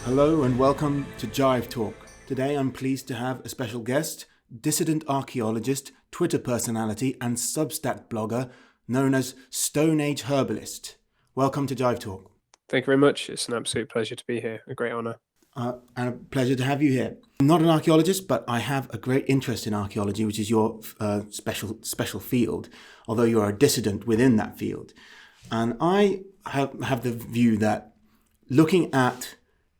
Hello and welcome to Jive Talk. Today I'm pleased to have a special guest, dissident archaeologist, Twitter personality, and Substack blogger known as Stone Age Herbalist. Welcome to Jive Talk. Thank you very much. It's an absolute pleasure to be here. A great honor. And a pleasure to have you here. I'm not an archaeologist, but I have a great interest in archaeology, which is your special field, although you are a dissident within that field. And I have the view that looking at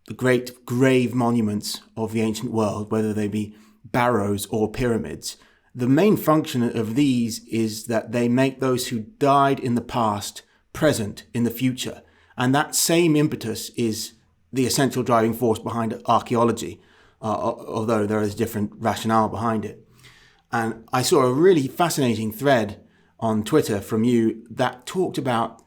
the great grave monuments of the ancient world, whether they be barrows or pyramids, the main function of these is that they make those who died in the past present in the future. And that same impetus is the essential driving force behind archaeology, although there is different rationale behind it. And I saw a really fascinating thread on Twitter from you that talked about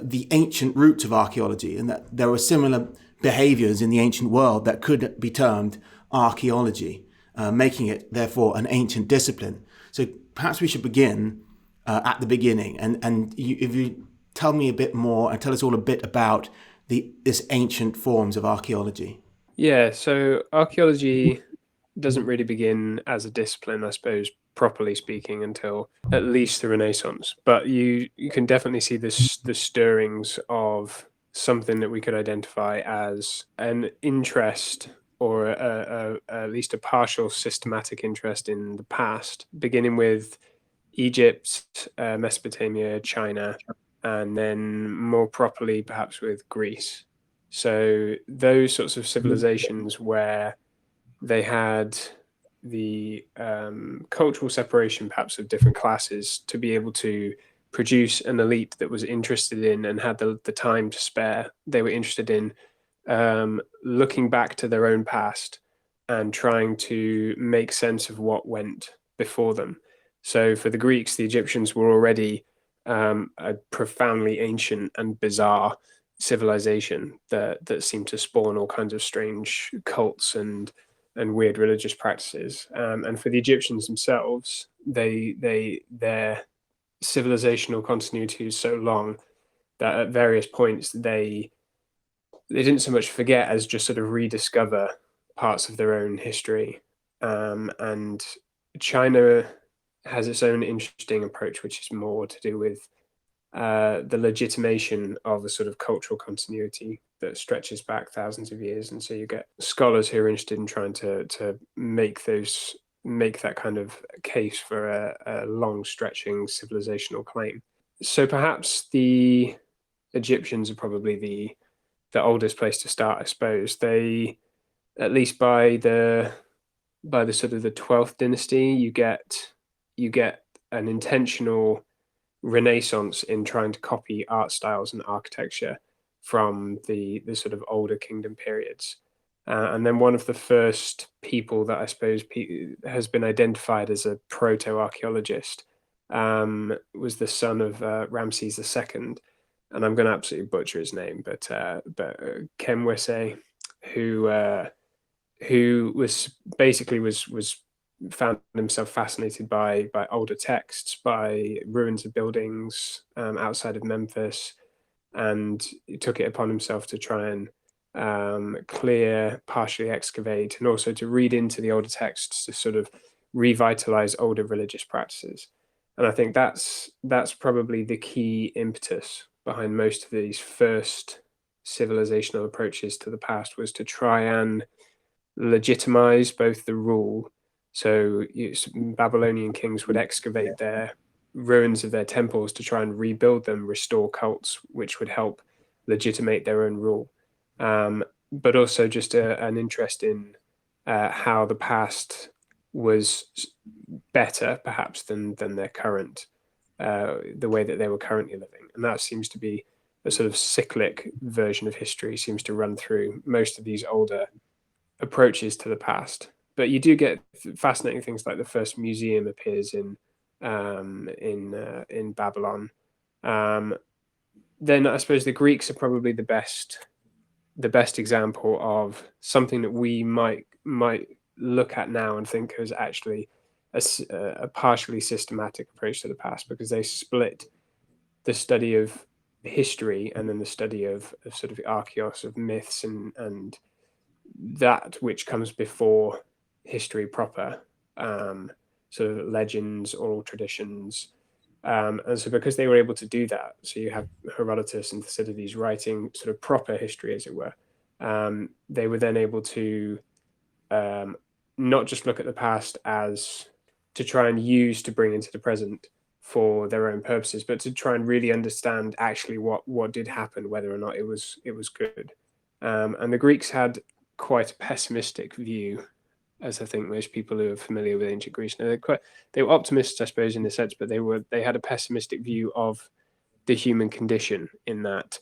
the ancient roots of archaeology, and that there were similar behaviors in the ancient world that could be termed archaeology, making it therefore an ancient discipline. So perhaps we should begin at the beginning, and if you tell me a bit more and tell us all a bit about this ancient forms of archaeology. Yeah, so archaeology doesn't really begin as a discipline, I suppose, properly speaking, until at least the Renaissance. But you can definitely see the stirrings of something that we could identify as an interest or at least a partial systematic interest in the past, beginning with Egypt, Mesopotamia, China, and then more properly perhaps with Greece. So those sorts of civilizations where they had the cultural separation perhaps of different classes to be able to produce an elite that was interested in and had the time to spare. They were interested in looking back to their own past and trying to make sense of what went before them. So for the Greeks, the Egyptians were already a profoundly ancient and bizarre civilization that seemed to spawn all kinds of strange cults and weird religious practices. And for the Egyptians themselves, their civilizational continuity is so long that at various points they didn't so much forget as just sort of rediscover parts of their own history. And China has its own interesting approach, which is more to do with the legitimation of a sort of cultural continuity that stretches back thousands of years. And so you get scholars who are interested in trying to make that kind of case for a long stretching civilizational claim. So perhaps the Egyptians are probably the oldest place to start, I suppose. They, at least by the sort of the 12th dynasty, you get an intentional renaissance in trying to copy art styles and architecture from the sort of older kingdom periods. And then one of the first people that I suppose has been identified as a proto-archaeologist was the son of Ramses II, and I'm going to absolutely butcher his name, but Kemwese, who was basically was found himself fascinated by older texts, by ruins of buildings outside of Memphis, and he took it upon himself to try and clear, partially excavate, and also to read into the older texts to sort of revitalize older religious practices. And I think that's probably the key impetus behind most of these first civilizational approaches to the past, was to try and legitimize both the rule. So Babylonian kings would excavate their ruins of their temples to try and rebuild them, restore cults, which would help legitimate their own rule. But also just an interest in how the past was better, perhaps, than their current, the way that they were currently living. And that seems to be a sort of cyclic version of history, seems to run through most of these older approaches to the past. But you do get fascinating things like the first museum appears in Babylon. Then I suppose the Greeks are probably the best example of something that we might look at now and think is actually a partially systematic approach to the past, because they split the study of history and then the study of sort of archaeos, of myths and that which comes before history proper, sort of legends, oral traditions. And so because they were able to do that, so you have Herodotus and Thucydides writing sort of proper history, as it were, they were then able to um, not just look at the past as to try and use to bring into the present for their own purposes, but to try and really understand actually what did happen, whether or not it was good. And the Greeks had quite a pessimistic view, as I think most people who are familiar with ancient Greece know. They were optimists, I suppose, in a sense, but they had a pessimistic view of the human condition, in that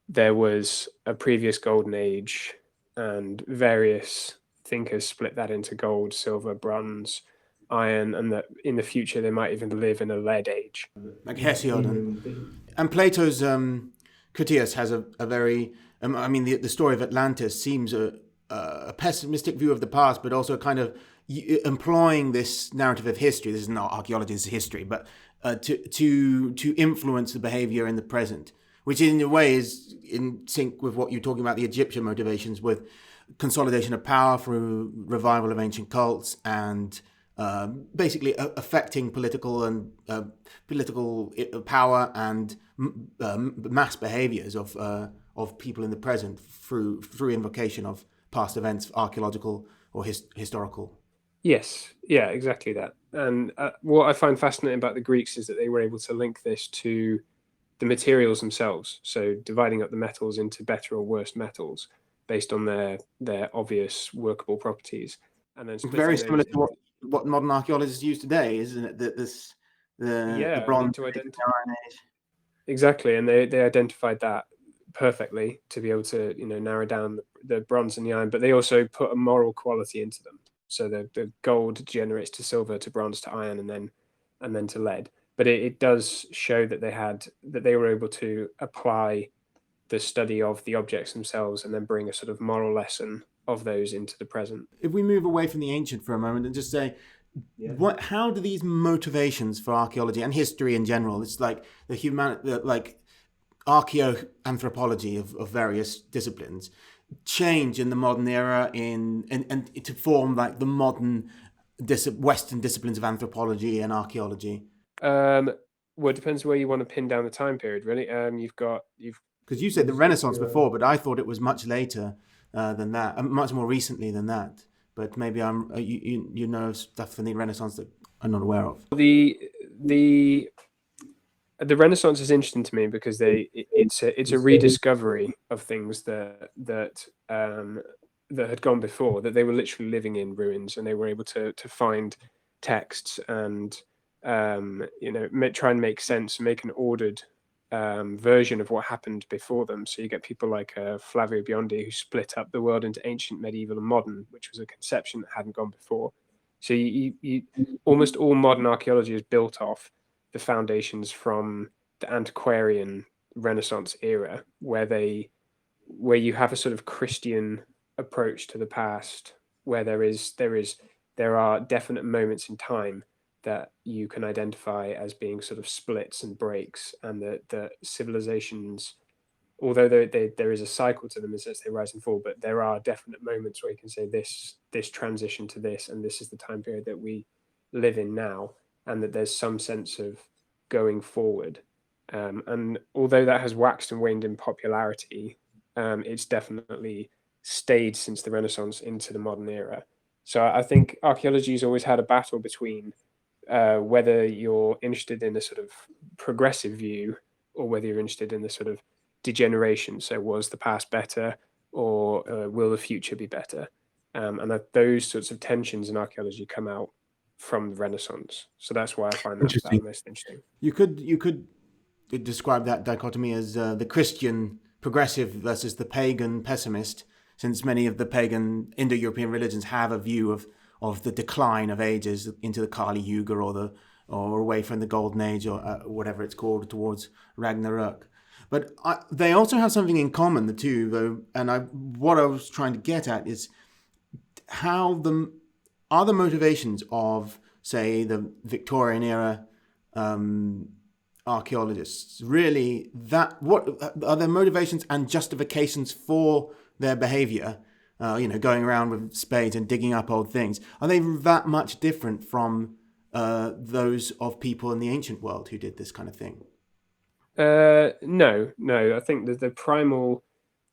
there was a previous golden age and various thinkers split that into gold, silver, bronze, iron, and that in the future they might even live in a lead age. like Hesiod and Plato's Critias has a very I mean the story of Atlantis seems a pessimistic view of the past, but also kind of employing this narrative of history. This is not archaeology, this is history, but to influence the behavior in the present, which in a way is in sync with what you're talking about, the Egyptian motivations with consolidation of power through revival of ancient cults and basically affecting political power and mass behaviors of people in the present through invocation of past events, archaeological or historical. Yes, yeah, exactly that. And what I find fascinating about the Greeks is that they were able to link this to the materials themselves. So dividing up the metals into better or worse metals based on their obvious workable properties, and then Very splitting similar those to into, what modern archaeologists use today, isn't it? That this the yeah, I mean, Bronze to Age, identify the Iron Age. exactly, and they identified that perfectly to be able to narrow down the bronze and the iron, but they also put a moral quality into them. So the gold degenerates to silver, to bronze, to iron, and then to lead. But it does show that they were able to apply the study of the objects themselves and then bring a sort of moral lesson of those into the present. If we move away from the ancient for a moment and just say, how do these motivations for archaeology and history in general? It's like like archaeoanthropology of various disciplines change in the modern era and to form like the modern Western disciplines of anthropology and archaeology. Um, well, it depends where you want to pin down the time period, really. You've Because you said the Renaissance before, but I thought it was much later than that, much more recently than that. But maybe you know stuff from the Renaissance that I'm not aware of. the the Renaissance is interesting to me because it's a rediscovery of things that had gone before, that they were literally living in ruins, and they were able to find texts and try and make sense, make an ordered version of what happened before them. So you get people like Flavio Biondi, who split up the world into ancient, medieval, and modern, which was a conception that hadn't gone before. So you almost all modern archaeology is built off the foundations from the antiquarian Renaissance era, where you have a sort of Christian approach to the past, where there are definite moments in time that you can identify as being sort of splits and breaks, and the civilizations, although there is a cycle to them as they rise and fall, but there are definite moments where you can say this transition to this, and this is the time period that we live in now, and that there's some sense of going forward. And although that has waxed and waned in popularity, it's definitely stayed since the Renaissance into the modern era. So I think archaeology has always had a battle between whether you're interested in a sort of progressive view or whether you're interested in the sort of degeneration. So, was the past better, or will the future be better? And that those sorts of tensions in archaeology come out from the Renaissance. So that's why I find that Interesting. most interesting. You could describe that dichotomy as the Christian progressive versus the pagan pessimist, since many of the pagan Indo-European religions have a view of the decline of ages into the Kali Yuga or away from the Golden Age or whatever it's called towards Ragnarok. But they also have something in common, the two, though. And what I was trying to get at is how the motivations of, say, the Victorian era archaeologists? Really, that what are their motivations and justifications for their behavior? Going around with spades and digging up old things. Are they that much different from those of people in the ancient world who did this kind of thing? No, no. I think that the primal,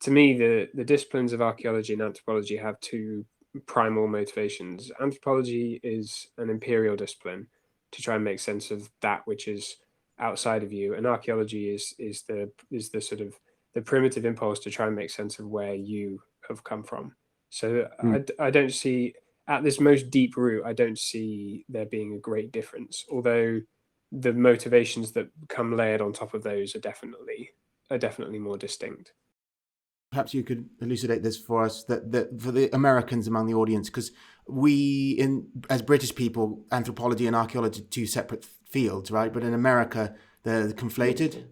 to me, the disciplines of archaeology and anthropology have two primal motivations. Anthropology is an imperial discipline to try and make sense of that which is outside of you, and archaeology is the sort of the primitive impulse to try and make sense of where you have come from. So I don't see at this most deep root, I don't see there being a great difference, although the motivations that come layered on top of those are definitely more distinct. Perhaps you could elucidate this for us, that for the Americans among the audience, because as British people, anthropology and archaeology are two separate fields, right? But in America, they're conflated.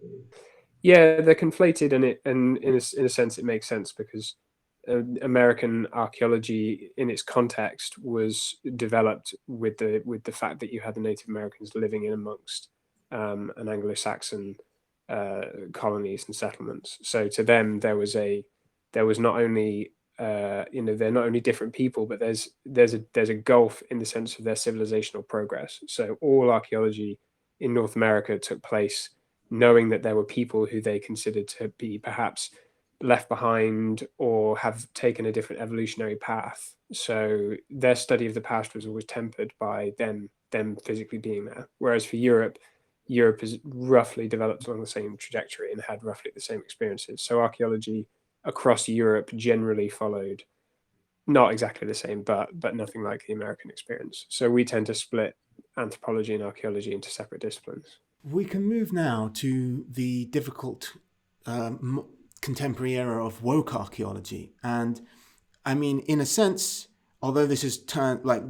Yeah, they're conflated, and in a sense, it makes sense because American archaeology, in its context, was developed with the fact that you had the Native Americans living in amongst an Anglo-Saxon colonies and settlements. So to them, there was not only they're not only different people, but there's a gulf in the sense of their civilizational progress. So all archaeology in North America took place knowing that there were people who they considered to be perhaps left behind or have taken a different evolutionary path. So their study of the past was always tempered by them physically being there. Whereas for Europe has roughly developed along the same trajectory and had roughly the same experiences. So archaeology across Europe generally followed not exactly the same, but nothing like the American experience. So we tend to split anthropology and archaeology into separate disciplines. We can move now to the difficult contemporary era of woke archaeology. And I mean, in a sense, although this is turned like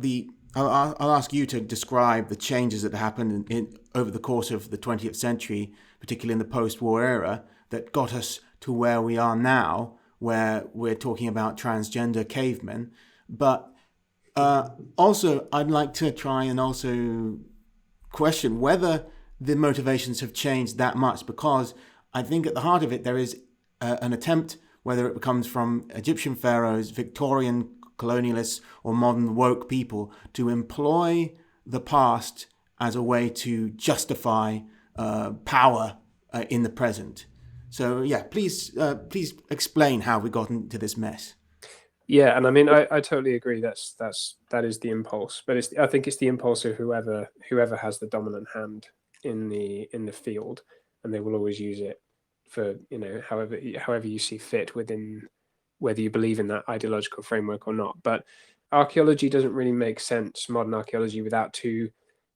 I'll ask you to describe the changes that happened over the course of the 20th century, particularly in the post-war era, that got us to where we are now, where we're talking about transgender cavemen. But also, I'd like to try and also question whether the motivations have changed that much, because I think at the heart of it there is an attempt, whether it comes from Egyptian pharaohs, Victorian colonialists, or modern woke people, to employ the past as a way to justify power in the present. So yeah, please explain how we got into this mess. Yeah, and I mean, I totally agree. That is the impulse, but I think it's the impulse of whoever has the dominant hand in the field, and they will always use it for however you see fit within whether you believe in that ideological framework or not. But archaeology doesn't really make sense, modern archaeology, without two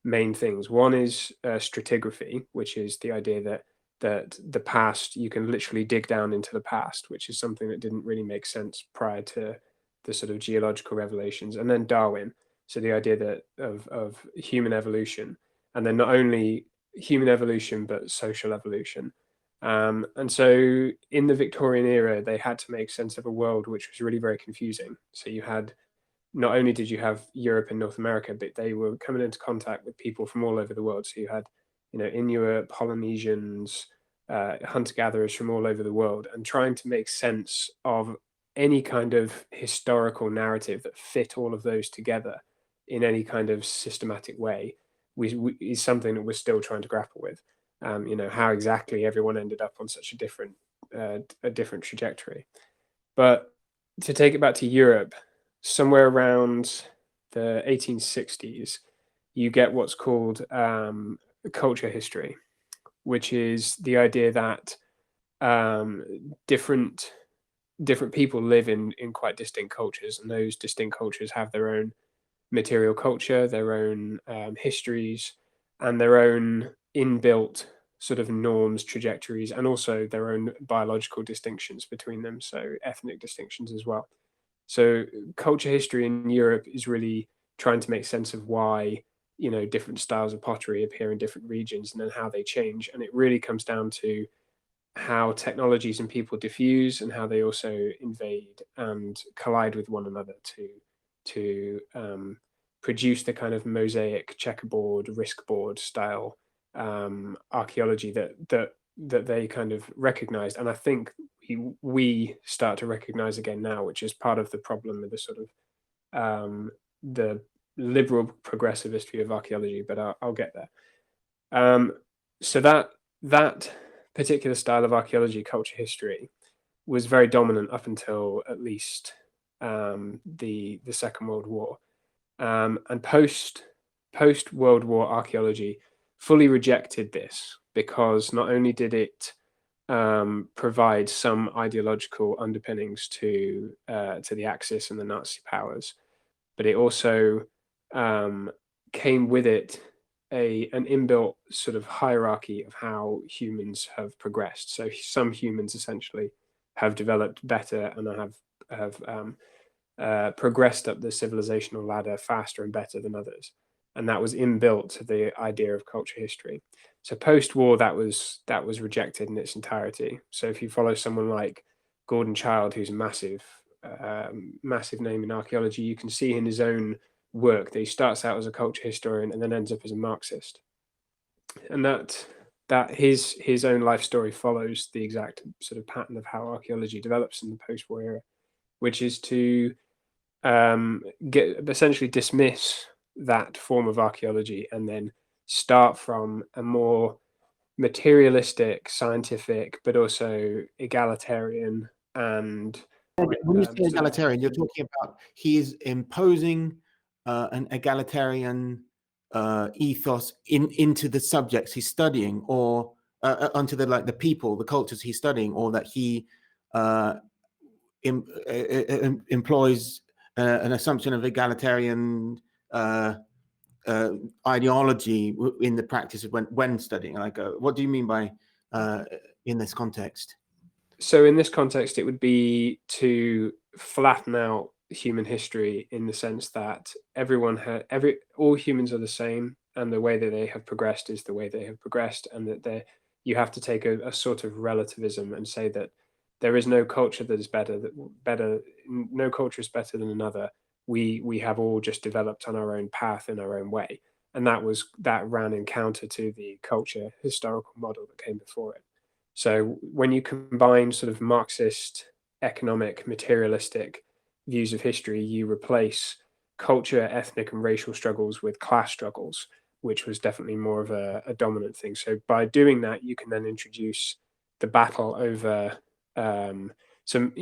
main things. One is stratigraphy, which is the idea that the past, you can literally dig down into the past, which is something that didn't really make sense prior to the sort of geological revelations. And then Darwin, so the idea that of human evolution, and then not only human evolution but social evolution. And so in the Victorian era, they had to make sense of a world which was really very confusing. So you had not only did you have Europe and North America, but they were coming into contact with people from all over the world. So you had, Inuit, Polynesians, hunter-gatherers from all over the world, and trying to make sense of any kind of historical narrative that fit all of those together in any kind of systematic way is something that we're still trying to grapple with. How exactly everyone ended up on such a different trajectory. But to take it back to Europe, somewhere around the 1860s, you get what's called culture history, which is the idea that um, different different people live in quite distinct cultures, and those distinct cultures have their own material culture, their own histories, and their own inbuilt sort of norms, trajectories, and also their own biological distinctions between them, so ethnic distinctions as well. So culture history in Europe is really trying to make sense of why different styles of pottery appear in different regions and then how they change. And it really comes down to how technologies and people diffuse and how they also invade and collide with one another to produce the kind of mosaic checkerboard risk board style archaeology that they kind of recognized, and I think we start to recognize again now, which is part of the problem with the sort of the liberal progressive history of archaeology. But I'll get there. So that particular style of archaeology, culture history, was very dominant up until at least the Second World War, and post World War archaeology fully rejected this, because not only did it provide some ideological underpinnings to the Axis and the Nazi powers, but it also came with it an inbuilt sort of hierarchy of how humans have progressed. So some humans essentially have developed better and have progressed up the civilizational ladder faster and better than others, and that was inbuilt to the idea of culture history. So post-war, that was rejected in its entirety. So if you follow someone like Gordon Childe, who's a massive name in archaeology, you can see in his own work that he starts out as a culture historian and then ends up as a Marxist, and that his own life story follows the exact sort of pattern of how archaeology develops in the post-war era, which is to essentially dismiss that form of archaeology and then start from a more materialistic, scientific, but also egalitarian and When you say sort of. egalitarian, you're talking about he is imposing an egalitarian ethos into the subjects he's studying, or onto the people, the cultures he's studying, or that he uh, employs an assumption of egalitarian uh, ideology in the practice of when studying. Like, what do you mean by in this context? So in this context, it would be to flatten out human history in the sense that all humans are the same, and the way that they have progressed is the way they have progressed, and that you have to take a sort of relativism and say that there is no culture that is better. No culture is better than another. We have all just developed on our own path in our own way, and that ran in counter to the culture historical model that came before it. So when you combine sort of Marxist, economic, materialistic views of history, you replace culture, ethnic, and racial struggles with class struggles, which was definitely more of a dominant thing. So by doing that, you can then introduce the battle over some,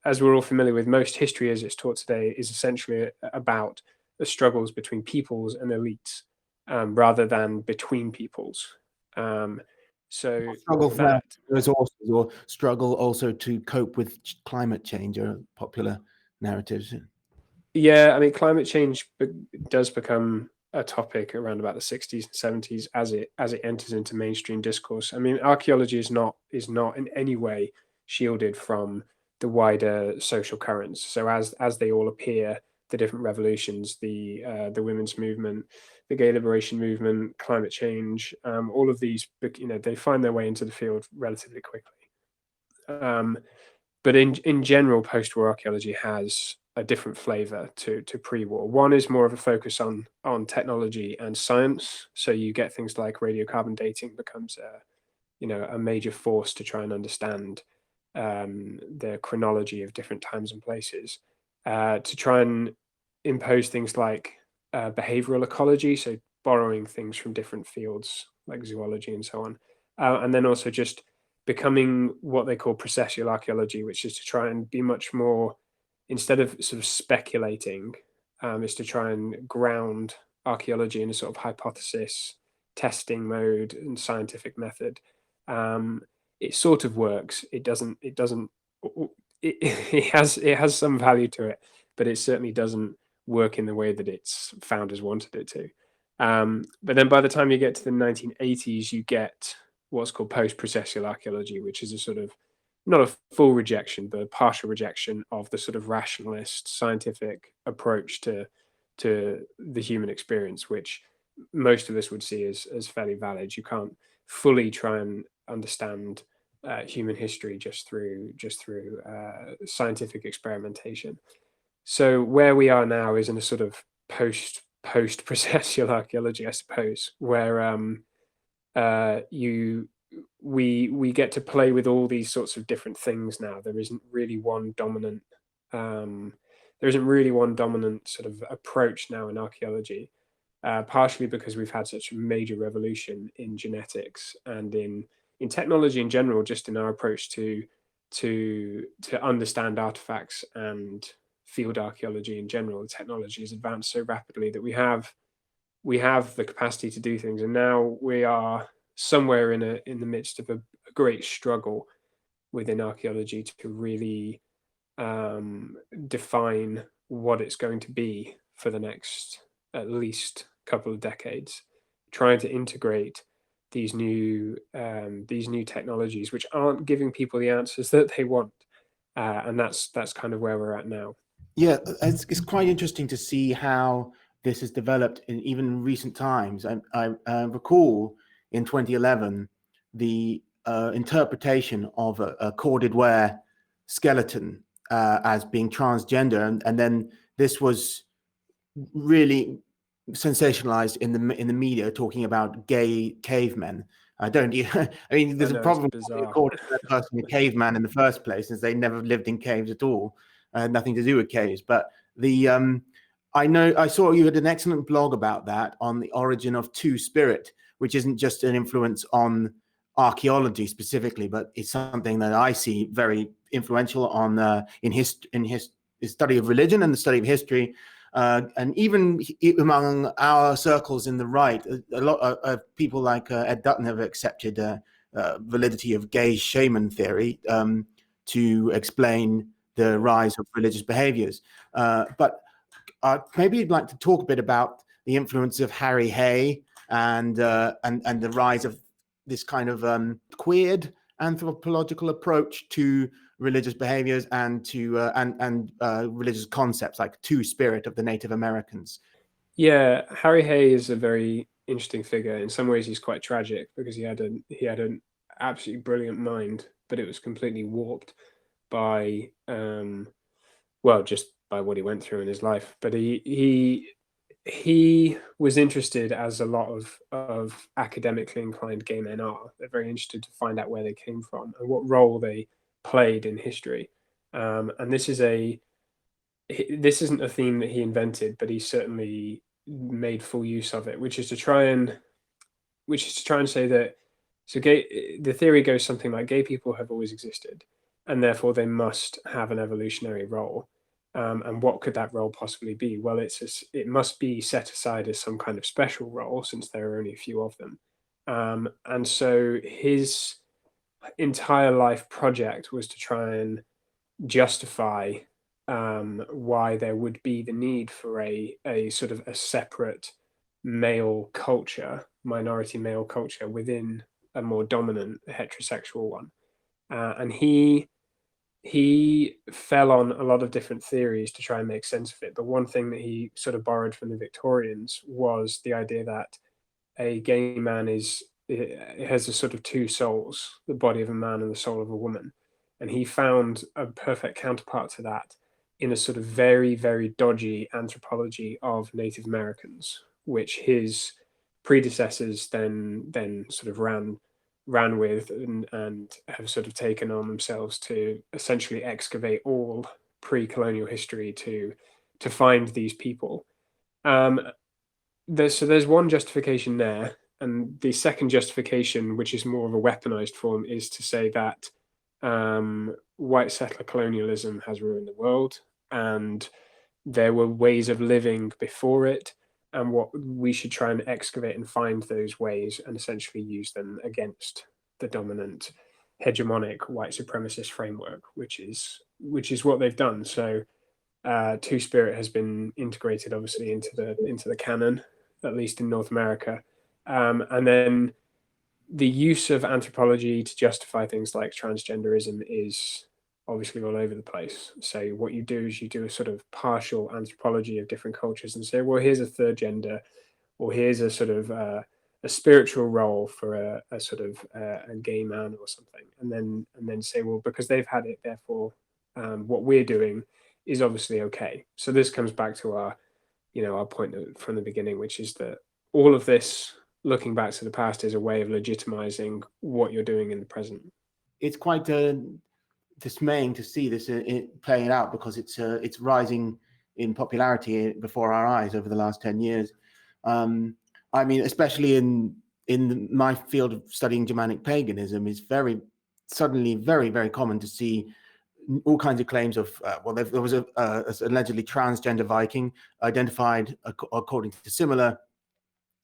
as we're all familiar with, most history as it's taught today is essentially about the struggles between peoples and elites, rather than between peoples. So Struggle for that resources, or struggle also to cope with climate change, are popular narratives. Yeah, I mean, climate change does become a topic around about the 60s and 70s as it enters into mainstream discourse. I mean, archaeology is not in any way shielded from the wider social currents. So as they all appear, the different revolutions, the women's movement, the gay liberation movement, climate change, all of these, they find their way into the field relatively quickly. Um, but in general, post-war archaeology has a different flavor to pre-war. One is more of a focus on technology and science. So you get things like radiocarbon dating becomes a major force to try and understand the chronology of different times and places, to try and impose things like behavioral ecology, so borrowing things from different fields like zoology and so on, and then also just becoming what they call processual archaeology, which is to try and be much more, instead of sort of speculating, is to try and ground archaeology in a sort of hypothesis testing mode and scientific method. Um, it sort of works. It doesn't. It doesn't. It has some value to it, but it certainly doesn't work in the way that its founders wanted it to. But then by the time you get to the 1980s, you get what's called post-processual archaeology, which is a sort of, not a full rejection, but a partial rejection of the sort of rationalist scientific approach to the human experience, which most of us would see as fairly valid. You can't fully try and understand human history just through scientific experimentation. So where we are now is in a sort of post processual archaeology, I suppose, where you we get to play with all these sorts of different things now. There isn't really one dominant um, there isn't really one dominant sort of approach now in archaeology, partially because we've had such a major revolution in genetics and in technology in general, just in our approach to understand artifacts and field archaeology in general. The technology has advanced so rapidly that we have the capacity to do things, and now we are somewhere in the midst of a great struggle within archaeology to really define what it's going to be for the next at least couple of decades, trying to integrate these new technologies which aren't giving people the answers that they want, and that's kind of where we're at now. Yeah, it's quite interesting to see how this has developed in even recent times. I recall in 2011 the interpretation of a corded ware skeleton as being transgender, and then this was really sensationalized in the media, talking about gay cavemen. I don't. I mean, I there's a know, it's problem calling a bizarre. corded ware person a caveman in the first place, since they never lived in caves at all, nothing to do with caves. But the I know I saw you had an excellent blog about that on the origin of Two Spirit, which isn't just an influence on archaeology specifically, but it's something that I see very influential on in his study of religion and the study of history. And even among our circles in the right, a lot of people like Ed Dutton have accepted validity of gay shaman theory to explain the rise of religious behaviors. But maybe you'd like to talk a bit about the influence of Harry Hay and the rise of this kind of queered anthropological approach to religious behaviors and to religious concepts like Two Spirit of the Native Americans. Yeah, Harry Hay is a very interesting figure. In some ways, he's quite tragic because he had an absolutely brilliant mind, but it was completely warped by well, just by what he went through in his life. But he was interested, as a lot of academically inclined gay men are. They're very interested to find out where they came from and what role they played in history. And this isn't a theme that he invented, but he certainly made full use of it, which is to try and say that the theory goes something like gay people have always existed, and therefore they must have an evolutionary role. And what could that role possibly be? Well, it must be set aside as some kind of special role, since there are only a few of them. And so his entire life project was to try and justify why there would be the need for a sort of a separate male culture, minority male culture within a more dominant heterosexual one. And he fell on a lot of different theories to try and make sense of it. But one thing that he sort of borrowed from the Victorians was the idea that a gay man it has a sort of two souls, the body of a man and the soul of a woman. And he found a perfect counterpart to that in a sort of very, very dodgy anthropology of Native Americans, which his predecessors then sort of ran with and have sort of taken on themselves to essentially excavate all pre-colonial history to find these people. Um, there's one justification there, and the second justification, which is more of a weaponized form, is to say that white settler colonialism has ruined the world, and there were ways of living before it, and what we should try and excavate and find those ways and essentially use them against the dominant hegemonic white supremacist framework, which is what they've done. So Two Spirit has been integrated, obviously, into the canon, at least in North America, and then the use of anthropology to justify things like transgenderism is obviously all over the place. So what you do is you do a sort of partial anthropology of different cultures and say, well, here's a third gender, or here's a sort of a spiritual role for a sort of a gay man or something, and then say, well, because they've had it, therefore what we're doing is obviously okay. So this comes back to our point from the beginning, which is that all of this looking back to the past is a way of legitimizing what you're doing in the present. It's quite dismaying to see this playing out, because it's rising in popularity before our eyes over the last 10 years. I mean, especially in my field of studying Germanic paganism, it's suddenly very common to see all kinds of claims of, well, there was a allegedly transgender Viking identified according to similar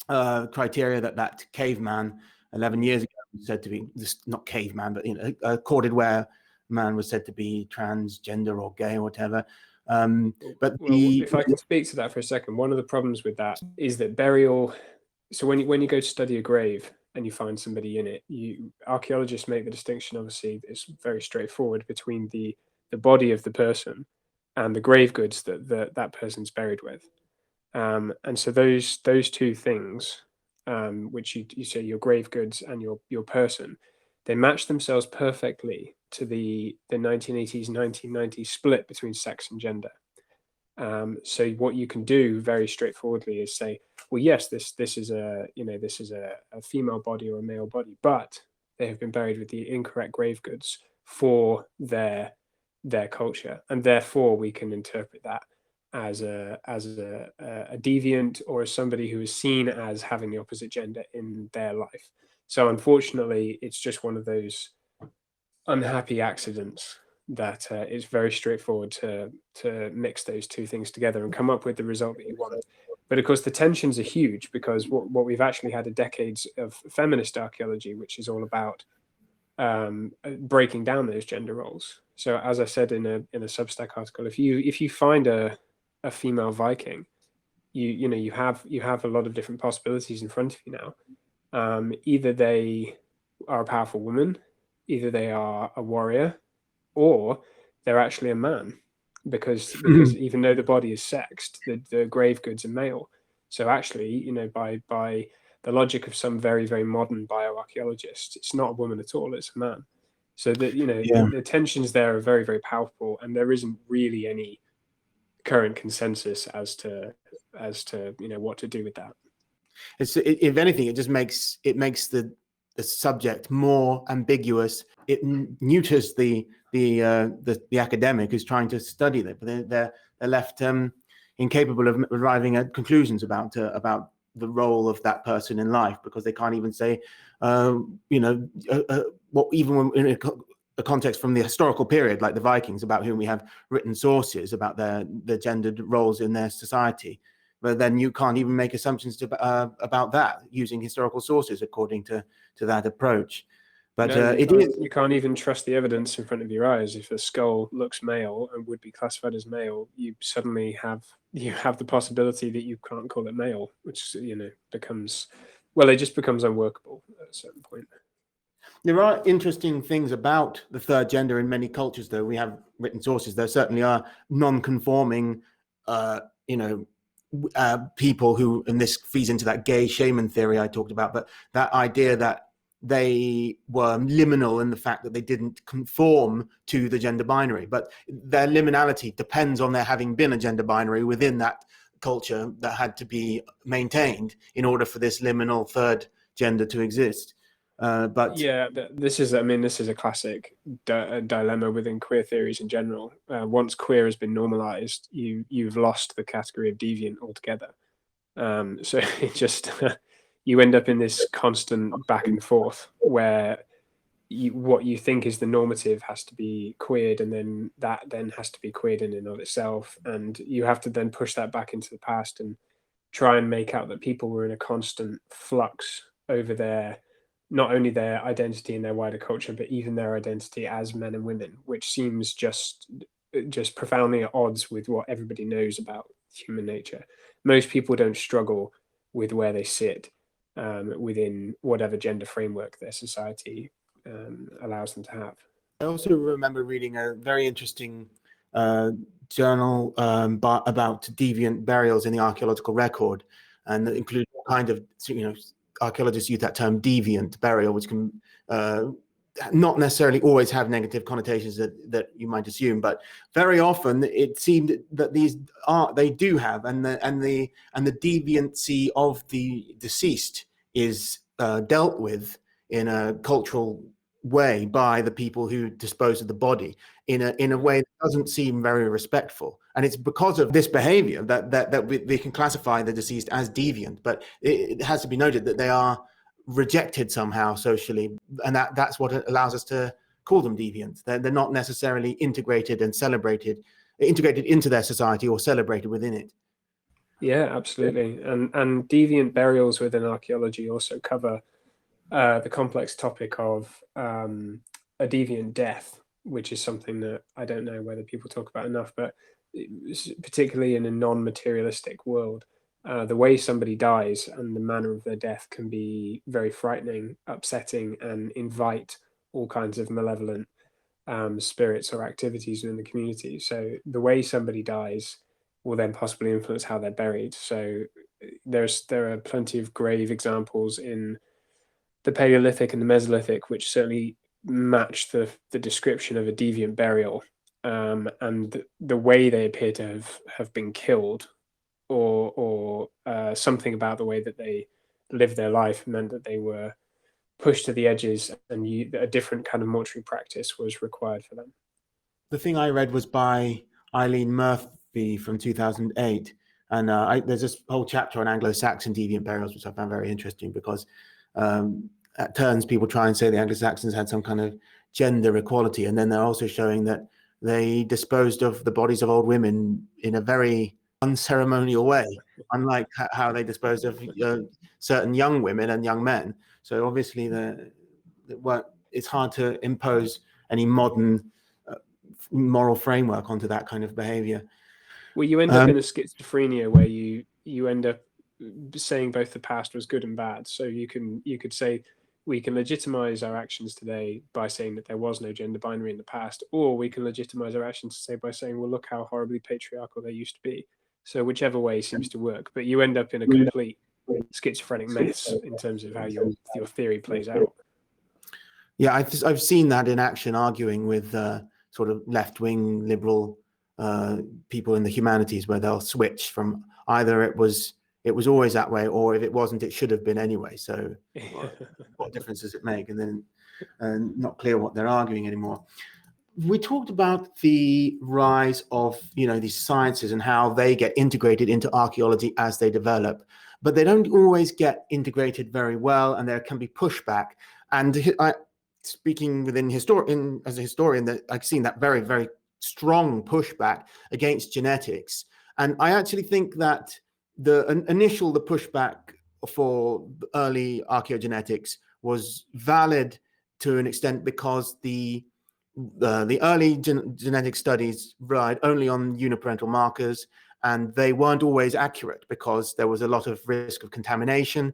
criteria that caveman 11 years ago was said to be, not caveman, but a corded wear man was said to be transgender or gay or whatever. But if I can speak to that for a second, one of the problems with that is that burial. So when you go to study a grave and you find somebody in it, archaeologists make the distinction. Obviously, it's very straightforward between the body of the person and the grave goods that person's buried with. And so those two things, which you say your grave goods and your person, they match themselves perfectly to the 1980s 1990s split between sex and gender. So what you can do very straightforwardly is say, well, yes, this is a female body or a male body, but they have been buried with the incorrect grave goods for their culture, and therefore we can interpret that as a deviant, or as somebody who is seen as having the opposite gender in their life. So unfortunately, it's just one of those unhappy accidents that it's very straightforward to mix those two things together and come up with the result that you want. But of course, the tensions are huge, because what we've actually had are decades of feminist archaeology, which is all about breaking down those gender roles. So as I said in a Substack article, if you find a female Viking, you have a lot of different possibilities in front of you now. Either they are a powerful woman, either they are a warrior, or they're actually a man, because even though the body is sexed, the grave goods are male. So actually, by the logic of some very modern bioarchaeologists, it's not a woman at all; it's a man. So that the tensions there are very powerful, and there isn't really any current consensus as to what to do with that. If anything, it just makes the subject more ambiguous. It neuters the academic who's trying to study that, but they're left incapable of arriving at conclusions about the role of that person in life, because they can't even say, what, even when in a context from the historical period, like the Vikings, about whom we have written sources about their gendered roles in their society. But then you can't even make assumptions about that using historical sources according to that approach. But no, you can't even trust the evidence in front of your eyes. If a skull looks male and would be classified as male, you suddenly have the possibility that you can't call it male, which becomes, well, it just becomes unworkable at a certain point. There are interesting things about the third gender in many cultures, though. We have written sources. There certainly are non-conforming, people who, and this feeds into that gay shaman theory I talked about, but that idea that they were liminal in the fact that they didn't conform to the gender binary, but their liminality depends on there having been a gender binary within that culture that had to be maintained in order for this liminal third gender to exist. But yeah, this is a classic dilemma within queer theories in general. Once queer has been normalized, you've lost the category of deviant altogether. So it just you end up in this constant back and forth where what you think is the normative has to be queered, and then that has to be queered in and of itself, and you have to then push that back into the past and try and make out that people were in a constant flux over not only their identity in their wider culture, but even their identity as men and women, which seems just profoundly at odds with what everybody knows about human nature. Most people don't struggle with where they sit within whatever gender framework their society allows them to have. I also remember reading a very interesting journal about deviant burials in the archaeological record, and that included all kind of, archaeologists use that term deviant burial, which can not necessarily always have negative connotations that you might assume, but very often it seemed that they do have, and the deviancy of the deceased is dealt with in a cultural way by the people who dispose of the body in a way that doesn't seem very respectful. And it's because of this behavior that we can classify the deceased as deviant. But it has to be noted that they are rejected somehow socially, and that's what allows us to call them deviant. They're not necessarily integrated and integrated into their society or celebrated within it. Yeah, absolutely. And deviant burials within archaeology also cover the complex topic of a deviant death, which is something that I don't know whether people talk about enough, but particularly in a non-materialistic world, the way somebody dies and the manner of their death can be very frightening, upsetting, and invite all kinds of malevolent spirits or activities within the community. So the way somebody dies will then possibly influence how they're buried. So there are plenty of grave examples in the Paleolithic and the Mesolithic, which certainly match the description of a deviant burial, and the way they appear to have been killed, or something about the way that they lived their life meant that they were pushed to the edges, and a different kind of mortuary practice was required for them. The thing I read was by Eileen Murphy from 2008. And there's this whole chapter on anglo-saxon deviant burials, which I found very interesting because at turns people try and say the Anglo-Saxons had some kind of gender equality. And then they're also showing that they disposed of the bodies of old women in a very unceremonial way, unlike how they disposed of certain young women and young men. So obviously it's hard to impose any modern moral framework onto that kind of behavior. Well, you end up in a schizophrenia where you end up saying both the past was good and bad. So you could say we can legitimize our actions today by saying that there was no gender binary in the past, or we can legitimize our actions today by saying, well, look how horribly patriarchal they used to be. So whichever way seems to work, but you end up in a complete schizophrenic mess in terms of how your theory plays out. Yeah, I've seen that in action, arguing with sort of left-wing liberal people in the humanities, where they'll switch from either it was always that way, or if it wasn't, it should have been anyway. So what difference does it make? And then not clear what they're arguing anymore. We talked about the rise of these sciences and how they get integrated into archaeology as they develop, but they don't always get integrated very well, and there can be pushback. And speaking as a historian, that I've seen that very, very strong pushback against genetics. And I actually think that the pushback for early archaeogenetics was valid to an extent because the early genetic studies relied only on uniparental markers, and they weren't always accurate because there was a lot of risk of contamination.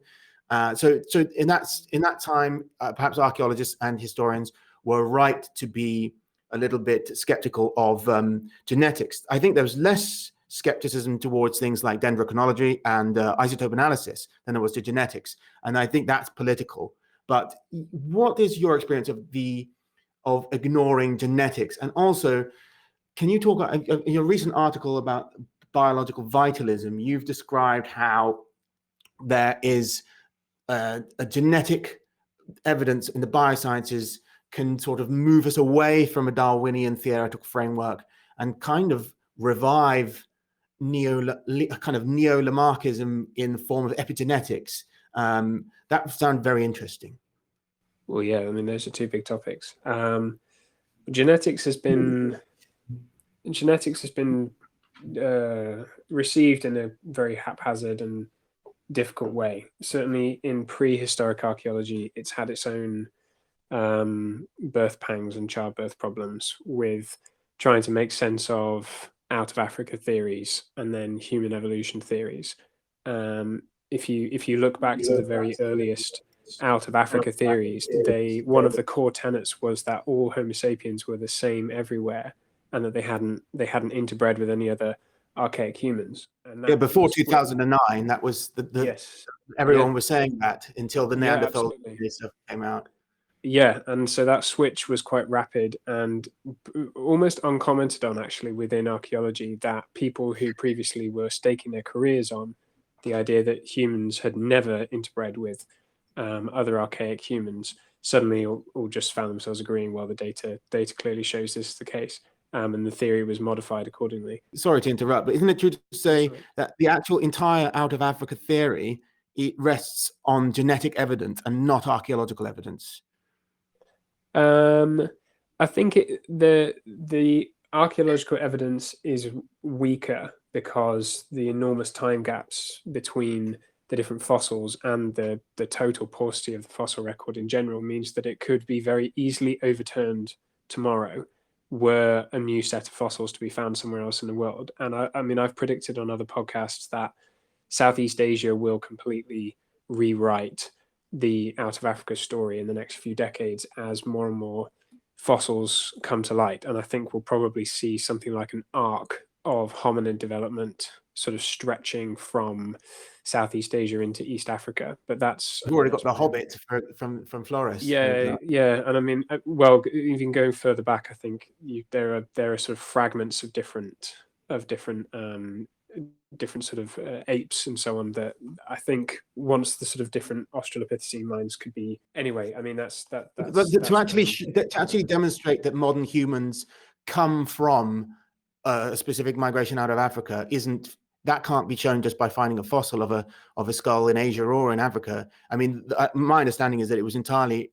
So in that time, perhaps archaeologists and historians were right to be a little bit skeptical of genetics. I think there was less skepticism towards things like dendrochronology and isotope analysis than there was to genetics, and I think that's political. But what is your experience of ignoring genetics? And also, can you talk in your recent article about biological vitalism? You've described how there is a genetic evidence in the biosciences can sort of move us away from a Darwinian theoretical framework and kind of revive neo-Lamarckism in the form of epigenetics. That sounds very interesting. Well, yeah, I mean, those are two big topics. Genetics has been received in a very haphazard and difficult way. Certainly in prehistoric archaeology, it's had its own birth pangs and childbirth problems with trying to make sense of out of Africa theories and then human evolution theories. If you look back to the very earliest out of Africa theories, one of the core tenets was that all Homo sapiens were the same everywhere, and that they hadn't interbred with any other archaic humans. And before 2009, that was yes, everyone was saying that until the Neanderthal stuff came out. Yeah, and so that switch was quite rapid and almost uncommented on, actually, within archaeology, that people who previously were staking their careers on the idea that humans had never interbred with other archaic humans, suddenly all just found themselves agreeing, well, the data clearly shows this is the case, and the theory was modified accordingly. Sorry to interrupt, but isn't it true to say that the actual entire out of Africa theory, it rests on genetic evidence and not archaeological evidence? I think the archaeological evidence is weaker because the enormous time gaps between the different fossils and the total paucity of the fossil record in general means that it could be very easily overturned tomorrow were a new set of fossils to be found somewhere else in the world. And I mean, I've predicted on other podcasts that Southeast Asia will completely rewrite the out of Africa story in the next few decades as more and more fossils come to light. And I think we'll probably see something like an arc of hominid development sort of stretching from Southeast Asia into East Africa. But that's... We've already got the Hobbit from Flores. Yeah, yeah. And I mean, well, even going further back, I think there are sort of fragments of different sort of apes and so on that I think once the sort of different Australopithecine lines could be... Anyway, I mean, that's but to actually demonstrate that modern humans come from a specific migration out of Africa can't be shown just by finding a fossil of a skull in Asia or in Africa. I mean, my understanding is that it was entirely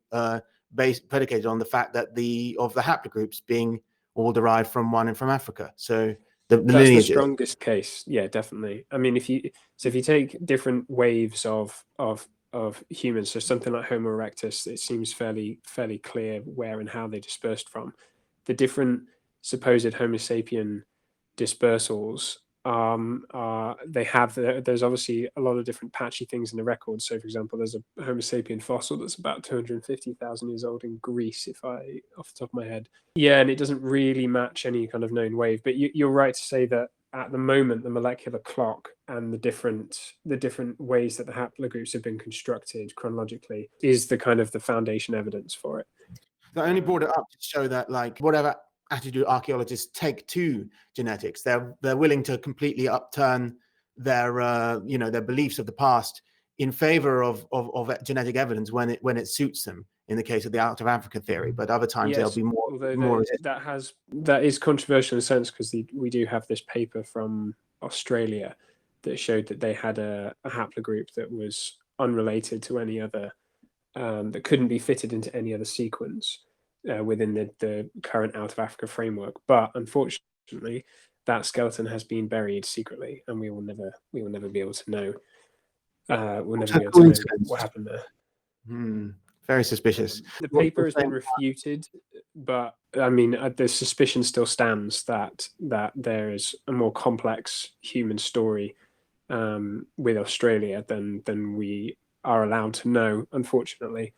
predicated on the fact that the haplogroups being all derived from one and from Africa. So that's the strongest case. Yeah, definitely. I mean, if you take different waves of humans, so something like Homo erectus, it seems fairly clear where and how they dispersed from. The different supposed Homo sapien dispersals, there's obviously a lot of different patchy things in the record. So, for example, there's a Homo sapien fossil that's about 250,000 years old in Greece, off the top of my head. Yeah, and it doesn't really match any kind of known wave. But you're right to say that at the moment, the molecular clock and the different ways that the haplogroups have been constructed chronologically is the kind of the foundation evidence for it. I only brought it up to show that, like, whatever attitude archaeologists take to genetics, they're willing to completely upturn their their beliefs of the past in favor of genetic evidence when it suits them, in the case of the out of Africa theory. But other times they'll be more that is controversial in a sense, because we do have this paper from Australia that showed that they had a haplogroup that was unrelated to any other, that couldn't be fitted into any other sequence within the current out of Africa framework. But unfortunately, that skeleton has been buried secretly, and we will never be able to know. We'll never be able to know what happened there. Very suspicious. The paper has been refuted, but I mean, the suspicion still stands that there is a more complex human story with Australia than we are allowed to know, unfortunately.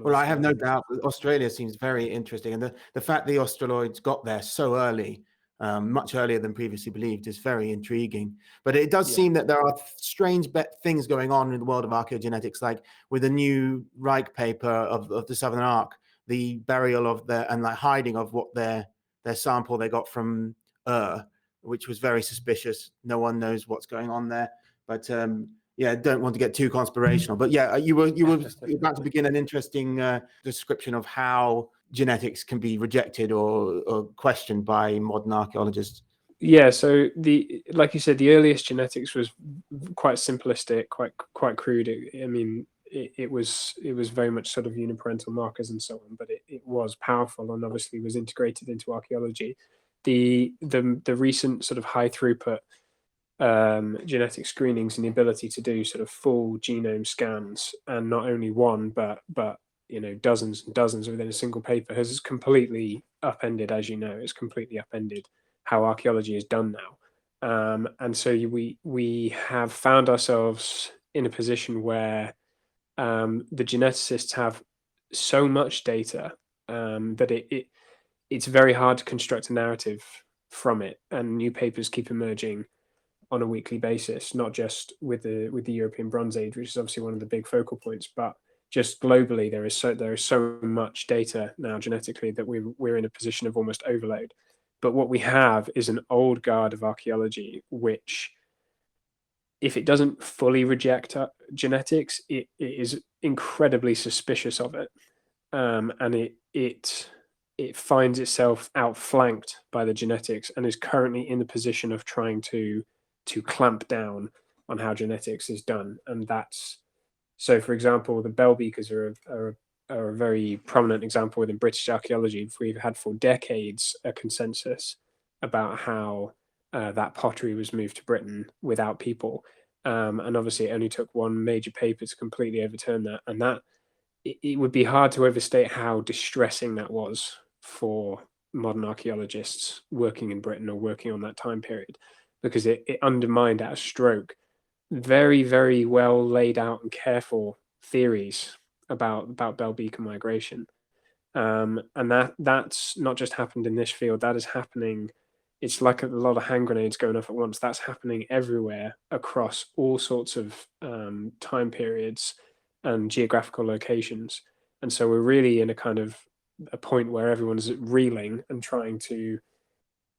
Well, I have no doubt that Australia seems very interesting, and the fact the Australoids got there so early, much earlier than previously believed, is very intriguing. But it does seem that there are strange things going on in the world of archaeogenetics, like with the new Reich paper of the Southern Ark, the burial of and like hiding of what their sample they got from which was very suspicious. No one knows what's going on there, but yeah, don't want to get too conspirational, but yeah, you were about to begin an interesting description of how genetics can be rejected or questioned by modern archaeologists. Yeah, so like you said, the earliest genetics was quite simplistic, quite crude. I mean, it was very much sort of uniparental markers and so on, but it was powerful and obviously was integrated into archaeology. The recent sort of high throughput genetic screenings and the ability to do sort of full genome scans, and not only one but dozens and dozens within a single paper, has completely upended, as you know, it's completely upended how archaeology is done now. And so we have found ourselves in a position where the geneticists have so much data that it's very hard to construct a narrative from it, and new papers keep emerging on a weekly basis, not just with the European Bronze Age, which is obviously one of the big focal points, but just globally there is so much data now genetically that we're in a position of almost overload. But what we have is an old guard of archaeology which if it doesn't fully reject genetics, it is incredibly suspicious of it, and it finds itself outflanked by the genetics and is currently in the position of trying to clamp down on how genetics is done. And that's so, for example, the bell beakers are a very prominent example within British archaeology. We've had for decades a consensus about how that pottery was moved to Britain without people. And obviously, it only took one major paper to completely overturn that. And that it would be hard to overstate how distressing that was for modern archaeologists working in Britain or working on that time period, because it undermined at a stroke very, very well laid out and careful theories about bell beaker migration. And that's not just happened in this field, that is happening. It's like a lot of hand grenades going off at once. That's happening everywhere across all sorts of time periods and geographical locations. And so we're really in a kind of a point where everyone's reeling and trying to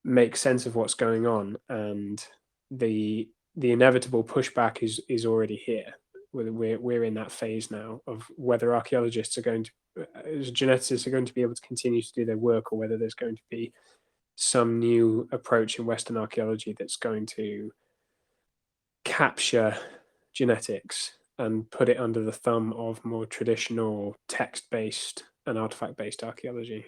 make sense of what's going on. And the inevitable pushback is already here. We're in that phase now of whether archaeologists are going to, as geneticists, are going to be able to continue to do their work, or whether there's going to be some new approach in Western archaeology that's going to capture genetics and put it under the thumb of more traditional text-based and artifact-based archaeology.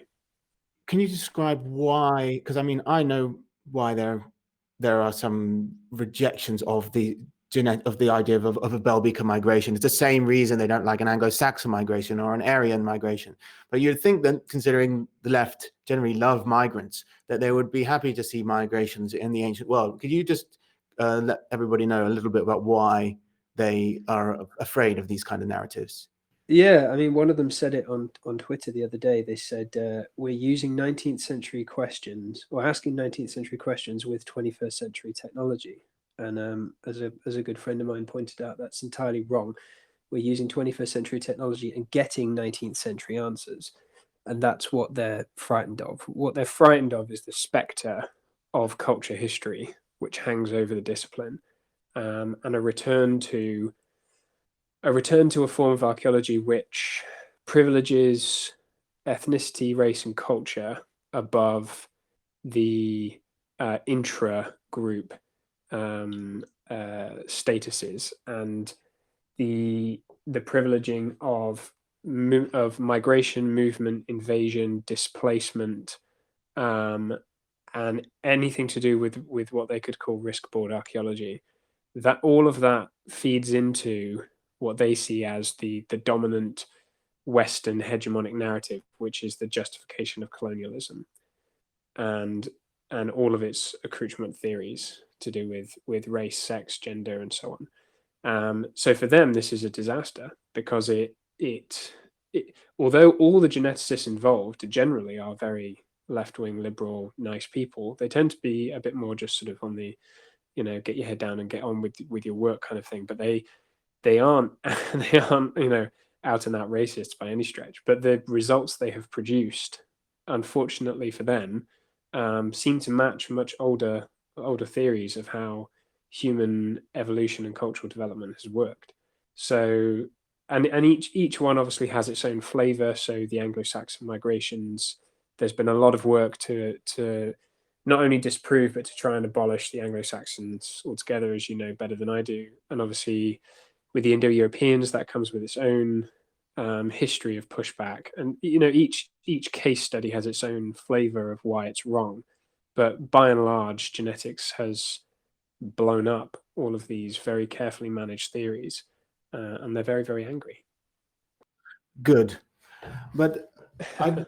Can you describe why? Because I mean, I know why there are some rejections of the idea of a bell beaker migration. It's the same reason they don't like an Anglo-Saxon migration or an Aryan migration. But you'd think that, considering the left generally love migrants, that they would be happy to see migrations in the ancient world. Could you just let everybody know a little bit about why they are afraid of these kind of narratives? Yeah, I mean, one of them said it on Twitter the other day. They said, we're using 19th century questions, or asking 19th century questions with 21st century technology. And as a good friend of mine pointed out, that's entirely wrong. We're using 21st century technology and getting 19th century answers. And that's what they're frightened of. What they're frightened of is the spectre of culture history, which hangs over the discipline, and a return to a form of archaeology which privileges ethnicity, race, and culture above the intra-group statuses, and the privileging of migration, movement, invasion, displacement, and anything to do with what they could call risk-board archaeology. That all of that feeds into what they see as the dominant Western hegemonic narrative, which is the justification of colonialism, and all of its accoutrement theories to do with race, sex, gender, and so on. So for them, this is a disaster, because it although all the geneticists involved generally are very left-wing, liberal, nice people, they tend to be a bit more just sort of on the, get your head down and get on with your work kind of thing. But they aren't out and out racists by any stretch. But the results they have produced, unfortunately for them, seem to match much older theories of how human evolution and cultural development has worked. So, and each one obviously has its own flavor. So the Anglo-Saxon migrations, there's been a lot of work to not only disprove, but to try and abolish the Anglo-Saxons altogether, as you know better than I do. And obviously, with the Indo-Europeans, that comes with its own history of pushback. And each case study has its own flavor of why it's wrong. But by and large, genetics has blown up all of these very carefully managed theories, and they're very, very angry. Good. But I'm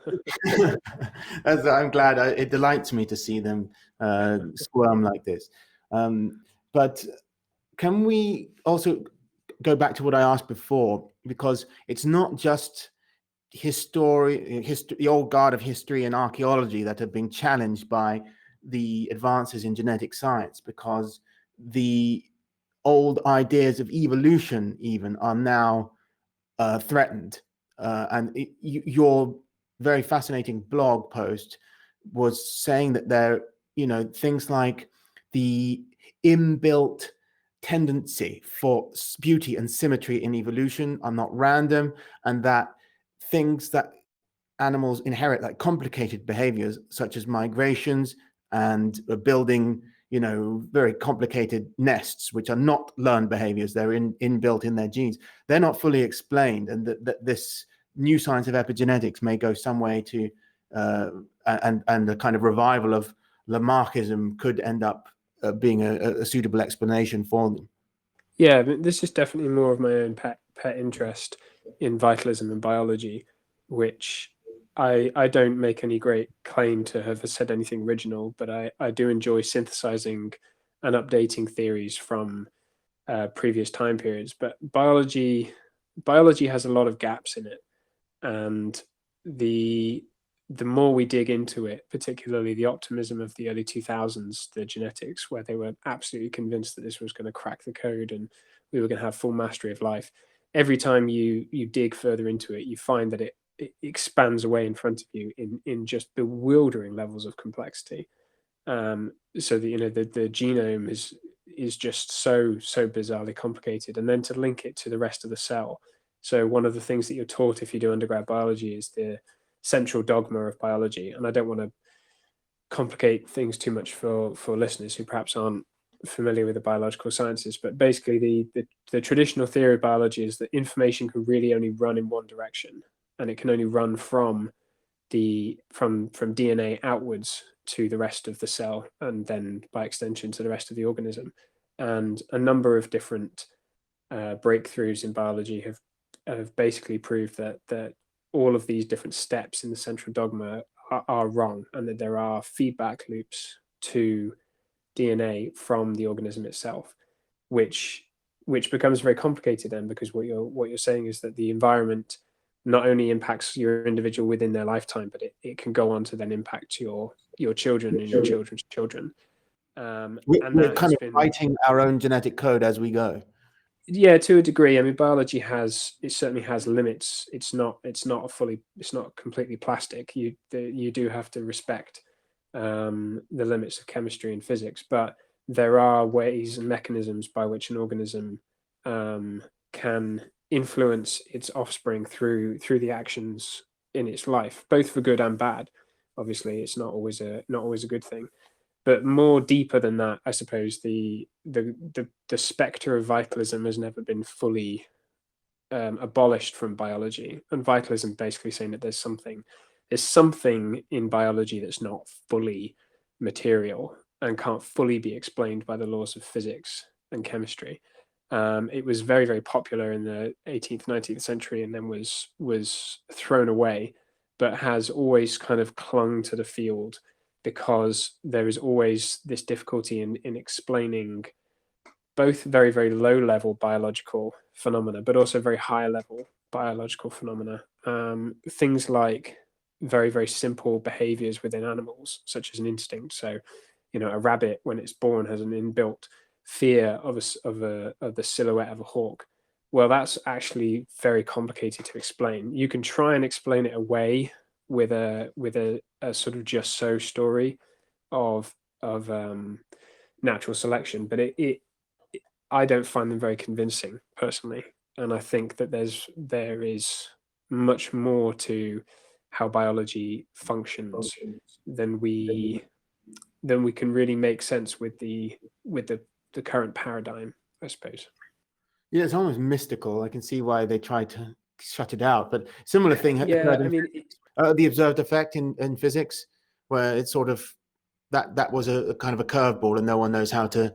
glad. It delights me to see them squirm like this. But can we also go back to what I asked before? Because it's not just the old guard of history and archaeology that have been challenged by the advances in genetic science, because the old ideas of evolution even are now threatened. Your very fascinating blog post was saying that there, things like the inbuilt tendency for beauty and symmetry in evolution are not random, and that things that animals inherit, like complicated behaviors such as migrations and building, very complicated nests, which are not learned behaviors, they're inbuilt in their genes, they're not fully explained, and that this new science of epigenetics may go some way to and a kind of revival of Lamarckism could end up being a suitable explanation for them. Yeah, but this is definitely more of my own pet interest in vitalism and biology, which I don't make any great claim to have said anything original, but I do enjoy synthesizing and updating theories from previous time periods. But biology has a lot of gaps in it, and the more we dig into it, particularly the optimism of the early 2000s, the genetics, where they were absolutely convinced that this was going to crack the code and we were going to have full mastery of life. Every time you dig further into it, you find that it expands away in front of you in just bewildering levels of complexity. So that the genome is just so bizarrely complicated, and then to link it to the rest of the cell. So one of the things that you're taught if you do undergrad biology is the central dogma of biology. And I don't want to complicate things too much for listeners who perhaps aren't familiar with the biological sciences, but basically the traditional theory of biology is that information can really only run in one direction, and it can only run from DNA outwards to the rest of the cell, and then by extension to the rest of the organism. And a number of different breakthroughs in biology have basically proved that all of these different steps in the central dogma are wrong, and that there are feedback loops to DNA from the organism itself, which becomes very complicated then, because what you're saying is that the environment not only impacts your individual within their lifetime, but it can go on to then impact your children and your children's children. We're kind of writing our own genetic code as we go. Yeah, to a degree. I mean, biology certainly has limits. It's not completely plastic. You do have to respect the limits of chemistry and physics, but there are ways and mechanisms by which an organism can influence its offspring through the actions in its life, both for good and bad. Obviously, it's not always a good thing. But more deeper than that, I suppose the spectre of vitalism has never been fully abolished from biology, and vitalism basically saying that there's something in biology that's not fully material and can't fully be explained by the laws of physics and chemistry. It was very, very popular in the 18th, 19th century, and then was thrown away, but has always kind of clung to the field, because there is always this difficulty in explaining both very, very low level biological phenomena, but also very high level biological phenomena. Things like very, very simple behaviors within animals, such as an instinct. So, a rabbit, when it's born, has an inbuilt fear of the silhouette of a hawk. Well, that's actually very complicated to explain. You can try and explain it away with a sort of just so story of natural selection, but I don't find them very convincing personally, and I think that there is much more to how biology functions than we can really make sense with the current paradigm, I suppose. Yeah, it's almost mystical. I can see why they tried to shut it out, but similar thing Yeah, I mean, the observed effect in physics, where it's sort of that was a kind of a curveball, and no one knows how to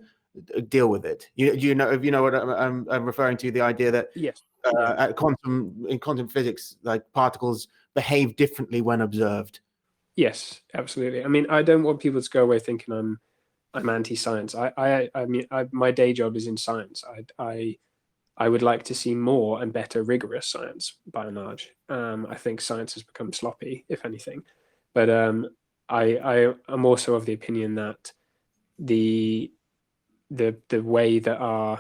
deal with it. You know what I'm referring to, the idea that yes, in quantum physics, like particles behave differently when observed. yes, absolutely. I mean, I don't want people to go away thinking I'm anti-science. I mean, my day job is in science. I would like to see more and better rigorous science, by and large. I think science has become sloppy, if anything. But I am also of the opinion that the way that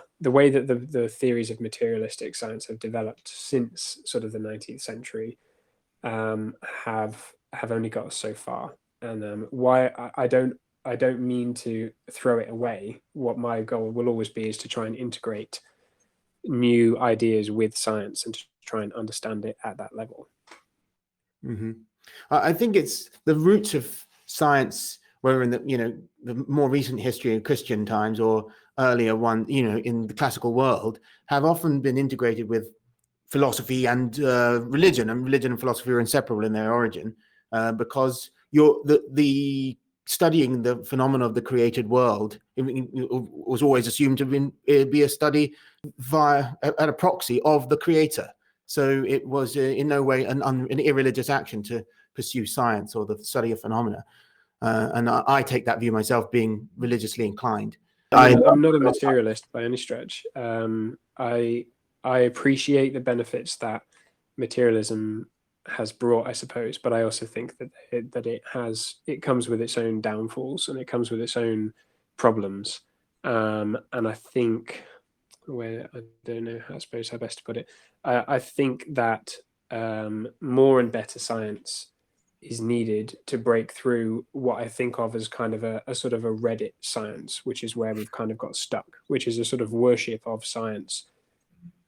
the theories of materialistic science have developed since sort of the 19th century have only got us so far. And why I don't I don't mean to throw it away. What my goal will always be is to try and integrate new ideas with science and to try and understand it at that level. Mm-hmm. I think it's the roots of science, whether in the more recent history of Christian times or earlier one, in the classical world, have often been integrated with philosophy and religion, and religion and philosophy are inseparable in their origin, because the studying the phenomena of the created world was always assumed to be a study via a proxy of the creator. So it was in no way an irreligious action to pursue science or the study of phenomena. And I take that view myself, being religiously inclined. I'm not a materialist by any stretch. I appreciate the benefits that materialism has brought, I suppose, but I also think that it comes with its own downfalls and it comes with its own problems. And I think, I don't know how best to put it. I think that more and better science is needed to break through what I think of as kind of a sort of a Reddit science, which is where we've kind of got stuck, which is a sort of worship of science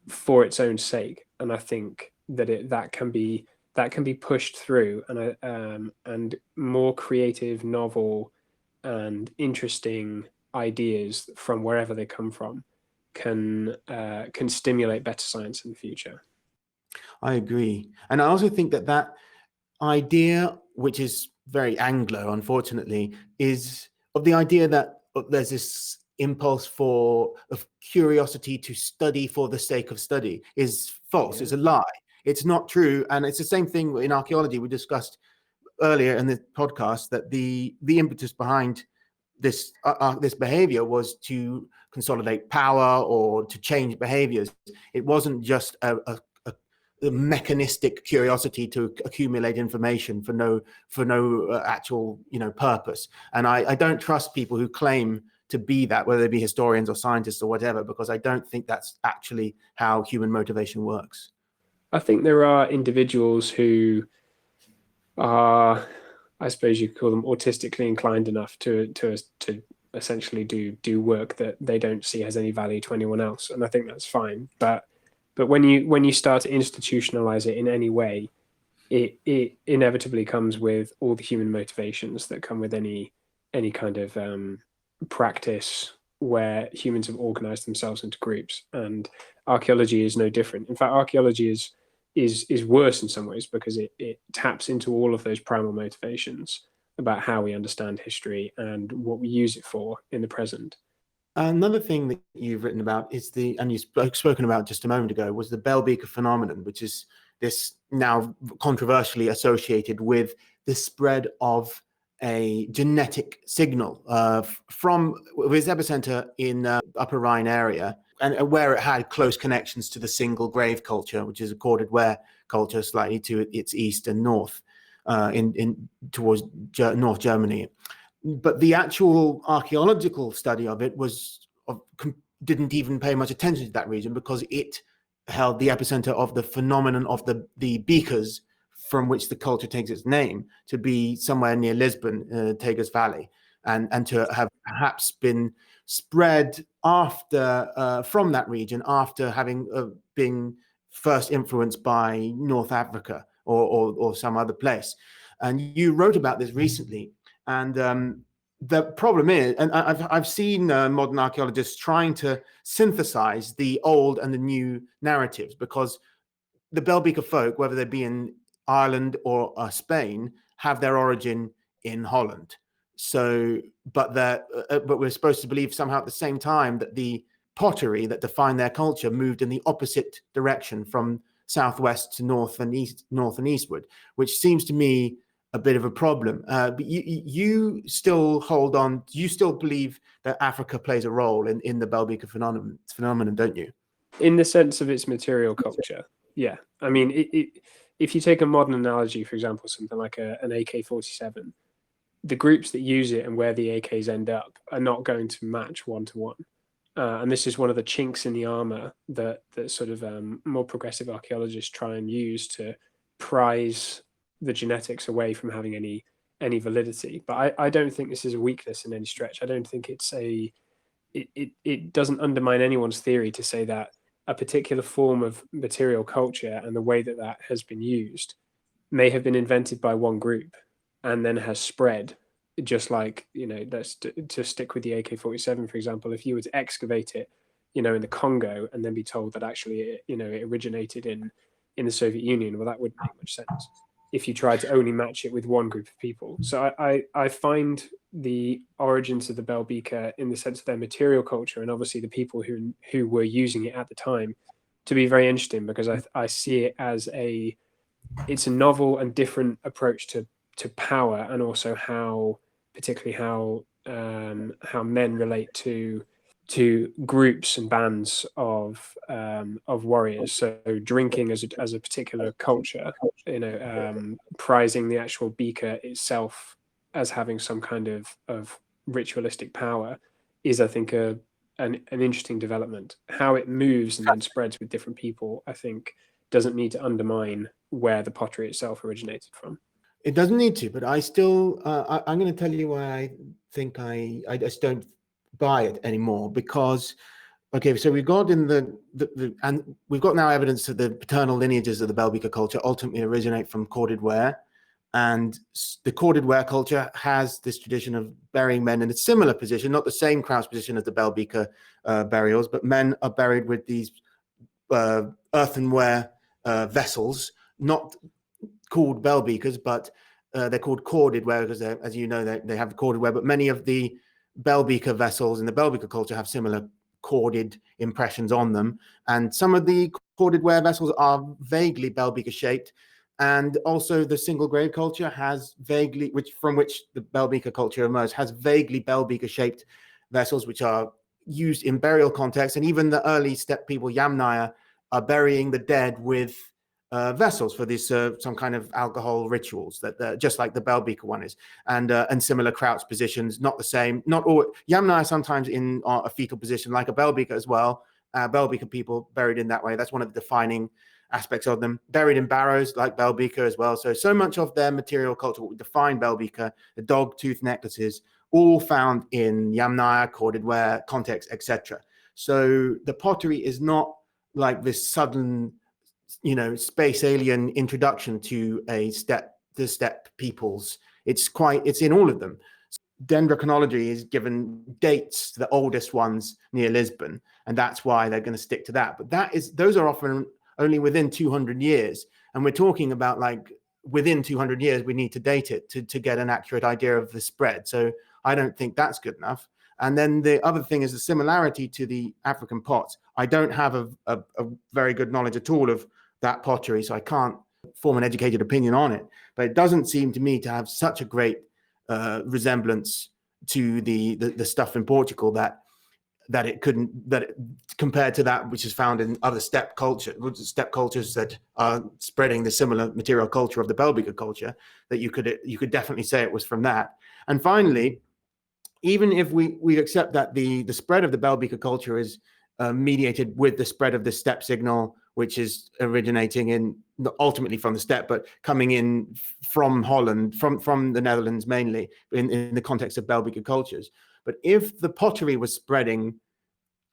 for its own sake. And I think that that can be pushed through, and more creative, novel, and interesting ideas from wherever they come from can stimulate better science in the future. I agree, and I also think that idea, which is very Anglo, unfortunately, is of the idea that there's this impulse of curiosity to study for the sake of study is false. Yeah. It's a lie. It's not true, and it's the same thing in archaeology. We discussed earlier in the podcast that the impetus behind this behavior was to consolidate power or to change behaviors. It wasn't just a mechanistic curiosity to accumulate information for no actual purpose. And I don't trust people who claim to be that, whether they be historians or scientists or whatever, because I don't think that's actually how human motivation works. I think there are individuals who are, I suppose you could call them, autistically inclined enough to essentially do work that they don't see as any value to anyone else, and I think that's fine. But when you start to institutionalize it in any way, it inevitably comes with all the human motivations that come with any kind of practice where humans have organized themselves into groups, and archaeology is no different. In fact, archaeology is worse in some ways, because it taps into all of those primal motivations about how we understand history and what we use it for in the present. Another thing that you've written about is and you've spoken about just a moment ago, was the Bell Beaker phenomenon, which is this now controversially associated with the spread of a genetic signal from its epicenter in Upper Rhine area, and where it had close connections to the single grave culture, which is a corded ware culture slightly to its east and north, towards North Germany. But the actual archaeological study of it didn't even pay much attention to that region, because it held the epicenter of the phenomenon of the beakers from which the culture takes its name to be somewhere near Lisbon, Tagus Valley, and to have perhaps been spread after from that region after having been first influenced by North Africa or some other place. And you wrote about this recently. And the problem is, and I've seen modern archaeologists trying to synthesize the old and the new narratives, because the Bell Beaker folk, whether they be in Ireland or Spain, have their origin in Holland. So, but we're supposed to believe somehow at the same time that the pottery that defined their culture moved in the opposite direction, from southwest to north and eastward, which seems to me a bit of a problem. But you still hold on. You still believe that Africa plays a role in the Bell Beaker phenomenon, don't you? In the sense of its material culture, yeah. I mean, if you take a modern analogy, for example, something like an AK-47, the groups that use it and where the AKs end up are not going to match one-to-one. And this is one of the chinks in the armor that sort of more progressive archaeologists try and use to prize the genetics away from having any any validity. But I don't think this is a weakness in any stretch. I don't think it's it doesn't undermine anyone's theory to say that a particular form of material culture and the way that that has been used may have been invented by one group and then has spread. Just like, let's to stick with the AK-47, for example, if you were to excavate it, in the Congo, and then be told that actually it originated in the Soviet Union, well, that wouldn't make much sense if you tried to only match it with one group of people. So I find the origins of the bell beaker, in the sense of their material culture and obviously the people who were using it at the time, to be very interesting, because I see it as it's a novel and different approach to power, and also particularly how men relate to groups and bands of warriors. So drinking as a particular culture, prizing the actual beaker itself as having some kind of ritualistic power, is, I think, an interesting development. How it moves and then spreads with different people, I think, doesn't need to undermine where the pottery itself originated from. It doesn't need to, but I still, I'm going to tell you why I think I just don't buy it anymore. Because, okay, so we've got and we've got now evidence that the paternal lineages of the bell beaker culture ultimately originate from corded ware, and the corded ware culture has this tradition of burying men in a similar position, not the same crouch position as the bell beaker burials, but men are buried with these earthenware vessels, not called bell beakers, but they're called corded ware because, as you know, they have corded ware. But many of the bell beaker vessels in the bell beaker culture have similar corded impressions on them, and some of the corded ware vessels are vaguely bell beaker shaped. And also the single grave culture has vaguely, from which the bell beaker culture emerged, has vaguely bell beaker shaped vessels, which are used in burial context. And even the early steppe people, Yamnaya, are burying the dead with vessels for this some kind of alcohol rituals, that just like the bell beaker one is, and similar crouch positions, not the same. Not all Yamnaya sometimes in a fetal position like a bell beaker as well. Bell beaker people buried in that way. That's one of the defining aspects of them. Buried in barrows like bell beaker as well. So much of their material culture, what would define bell beaker, the dog tooth necklaces, all found in Yamnaya, corded ware context, etc. So the pottery is not like this sudden, space alien introduction to the steppe peoples. It's in all of them. Dendrochronology is given dates, the oldest ones near Lisbon, and that's why they're going to stick to that. But those are often only within 200 years, and we're talking about like within 200 years we need to date it to get an accurate idea of the spread. So I don't think that's good enough. And then the other thing is the similarity to the African pots. I don't have a very good knowledge at all of that pottery, so I can't form an educated opinion on it. But it doesn't seem to me to have such a great resemblance to the stuff in Portugal that compared to that which is found in other steppe cultures that are spreading the similar material culture of the bell beaker culture, that you could definitely say it was from that. And finally, even if we accept that the spread of the bell beaker culture is mediated with the spread of the steppe signal, which is originating in ultimately from the steppe, but coming in from Holland, from the Netherlands mainly, in the context of bell beaker cultures. But if the pottery was spreading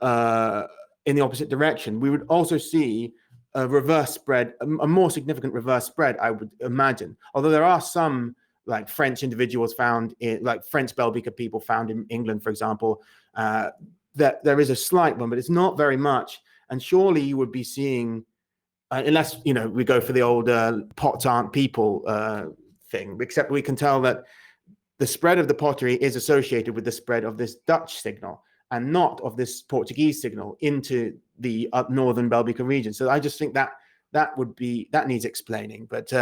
in the opposite direction, we would also see a reverse spread, a more significant reverse spread, I would imagine. Although there are some like French individuals found in, like French bell beaker people found in England, for example, that there is a slight one, but it's not very much. And surely you would be seeing, unless we go for the old pots aren't people thing, except we can tell that the spread of the pottery is associated with the spread of this Dutch signal and not of this Portuguese signal into the northern bell beaker region. So I just think that needs explaining. But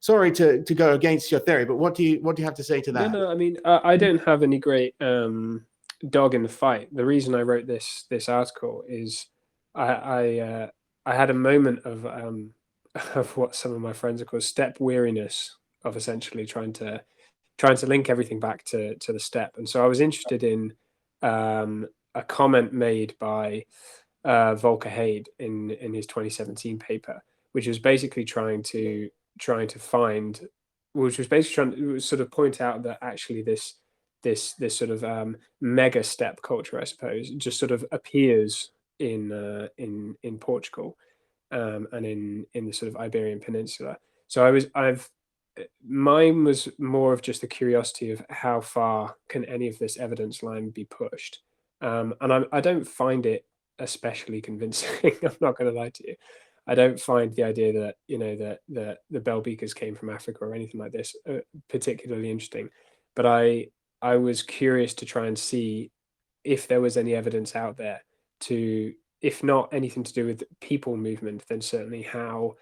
sorry to go against your theory, but what do you have to say to that? No, I mean, I don't have any great dog in the fight. The reason I wrote this article is I had a moment of what some of my friends are called steppe weariness, of essentially trying to link everything back to the steppe. And so I was interested in a comment made by Volker Hade in his 2017 paper, which was basically trying to find which was basically trying to sort of point out that actually this sort of mega steppe culture, I suppose, just sort of appears in Portugal, and in the sort of Iberian Peninsula. So mine was more of just the curiosity of how far can any of this evidence line be pushed, and I don't find it especially convincing. I'm not going to lie to you. I don't find the idea that that the bell beakers came from Africa or anything like this particularly interesting, but I was curious to try and see if there was any evidence out there to, if not anything to do with people movement, then certainly how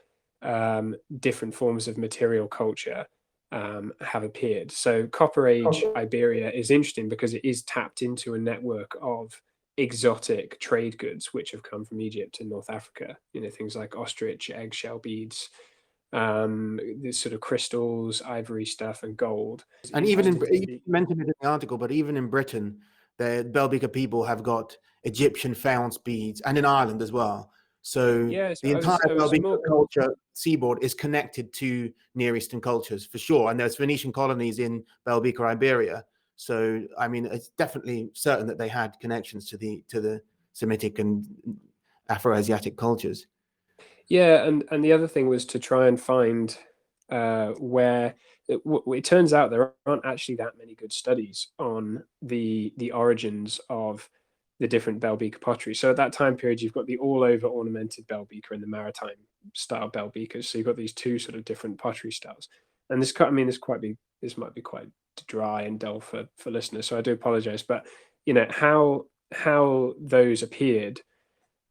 different forms of material culture have appeared. So Copper Age Iberia is interesting because it is tapped into a network of exotic trade goods which have come from Egypt and North Africa. Things like ostrich eggshell beads, this sort of crystals, ivory stuff, and gold. And even you mentioned it in the article, but even in Britain, the Belbeaker people have got Egyptian faience beads, and in Ireland as well. So Yes, the entire Belbeaker culture seaboard is connected to Near Eastern cultures for sure. And there's Phoenician colonies in Belbeaker Iberia. So I mean, it's definitely certain that they had connections to the Semitic and Afro-Asiatic cultures. Yeah, and the other thing was to try and find where it turns out there aren't actually that many good studies on the origins of the different bell beaker pottery. So at that time period, you've got the all over ornamented bell beaker and the maritime style bell beakers. So you've got these two sort of different pottery styles. And this might be quite dry and dull for listeners, so I do apologize. But how those appeared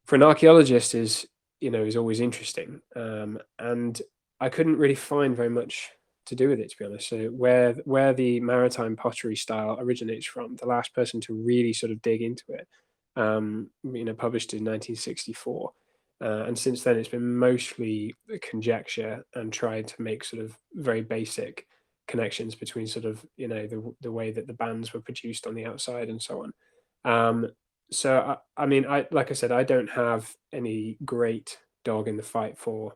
for an archaeologist is always interesting, and I couldn't really find very much to do with it, to be honest. So where the maritime pottery style originates from, the last person to really sort of dig into it, published in 1964, and since then it's been mostly conjecture and tried to make sort of very basic connections between sort of the way that the bands were produced on the outside and so on. So I mean, like I said, I don't have any great dog in the fight for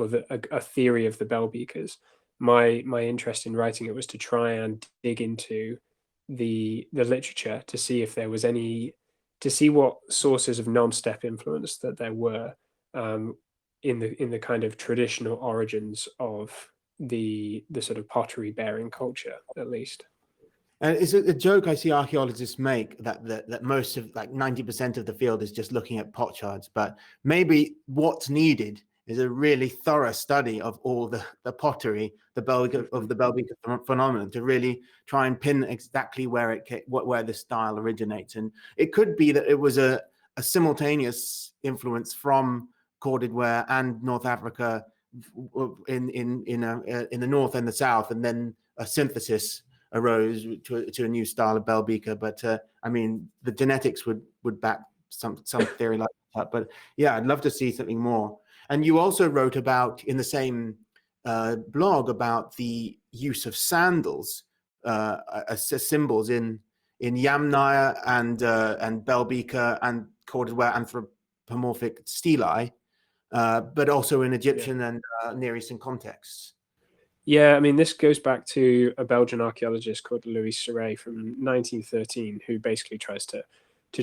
a theory of the bell beakers. My interest in writing it was to try and dig into the literature to see if there was to see what sources of non-step influence that there were, in the kind of traditional origins of the sort of pottery bearing culture, at least. And it's a joke I see archaeologists make that most of, like, 90% of the field is just looking at potsherds, but maybe what's needed is a really thorough study of all the pottery, the Belbeaker phenomenon, to really try and pin exactly where the style originates. And it could be that it was a simultaneous influence from corded ware and North Africa in the north and the south, and then a synthesis arose to a new style of bell beaker. But I mean, the genetics would back some theory like that. But yeah, I'd love to see something more. And you also wrote about, in the same blog, about the use of sandals as symbols in Yamnaya and bell beaker and corded ware anthropomorphic stelae, but also in Egyptian and Near Eastern contexts. Yeah, I mean, this goes back to a Belgian archaeologist called Louis Serret from 1913, who basically tries to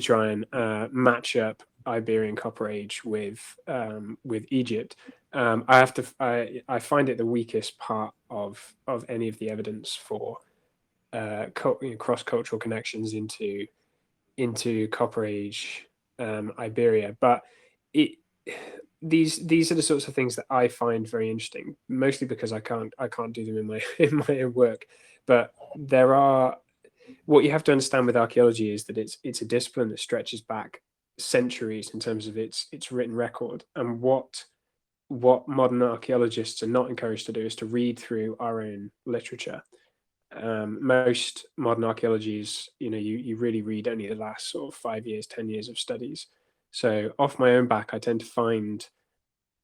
try and match up Iberian Copper Age with Egypt. I find it the weakest part of any of the evidence for cross-cultural connections into Copper Age Iberia, but these are the sorts of things that I find very interesting, mostly because I can't do them in my own work. But what you have to understand with archaeology is that it's a discipline that stretches back centuries in terms of its written record. And what modern archaeologists are not encouraged to do is to read through our own literature. Most modern archaeologies, you really read only the last sort of 5 years, 10 years of studies. So off my own back, I tend to find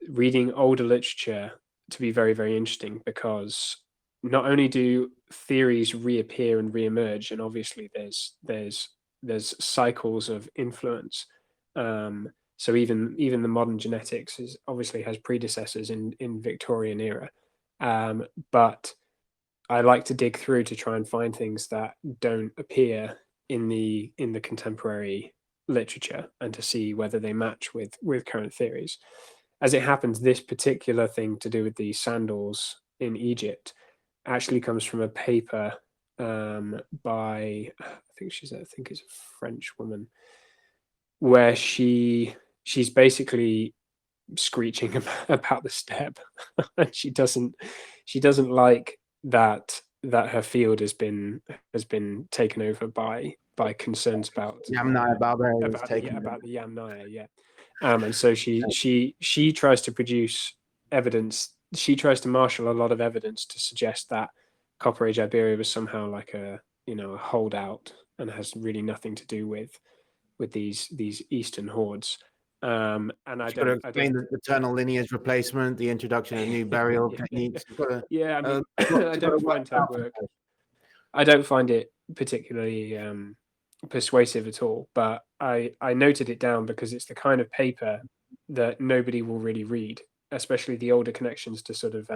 reading older literature to be very, very interesting, because not only do theories reappear and reemerge, and obviously there's cycles of influence. So even the modern genetics obviously has predecessors in Victorian era, but I like to dig through to try and find things that don't appear in the contemporary literature, and to see whether they match with current theories. As it happens, this particular thing to do with the sandals in Egypt actually comes from a paper by I think it's a French woman, where she's basically screeching about the steppe, and she doesn't like that her field has been taken over by concerns about Yamnaya barbarians about taken the Yamnaya, yeah. And so she tries to produce evidence. She tries to marshal a lot of evidence to suggest that Copper Age Iberia was somehow like a a holdout, and has really nothing to do with these eastern hordes. And I You've got to don't explain the eternal lineage replacement, the introduction of new burial techniques. You've got to, yeah, I mean, I you've got to don't work find it her out. work. I don't find it particularly persuasive at all. But I noted it down because it's the kind of paper that nobody will really read, especially the older connections to sort of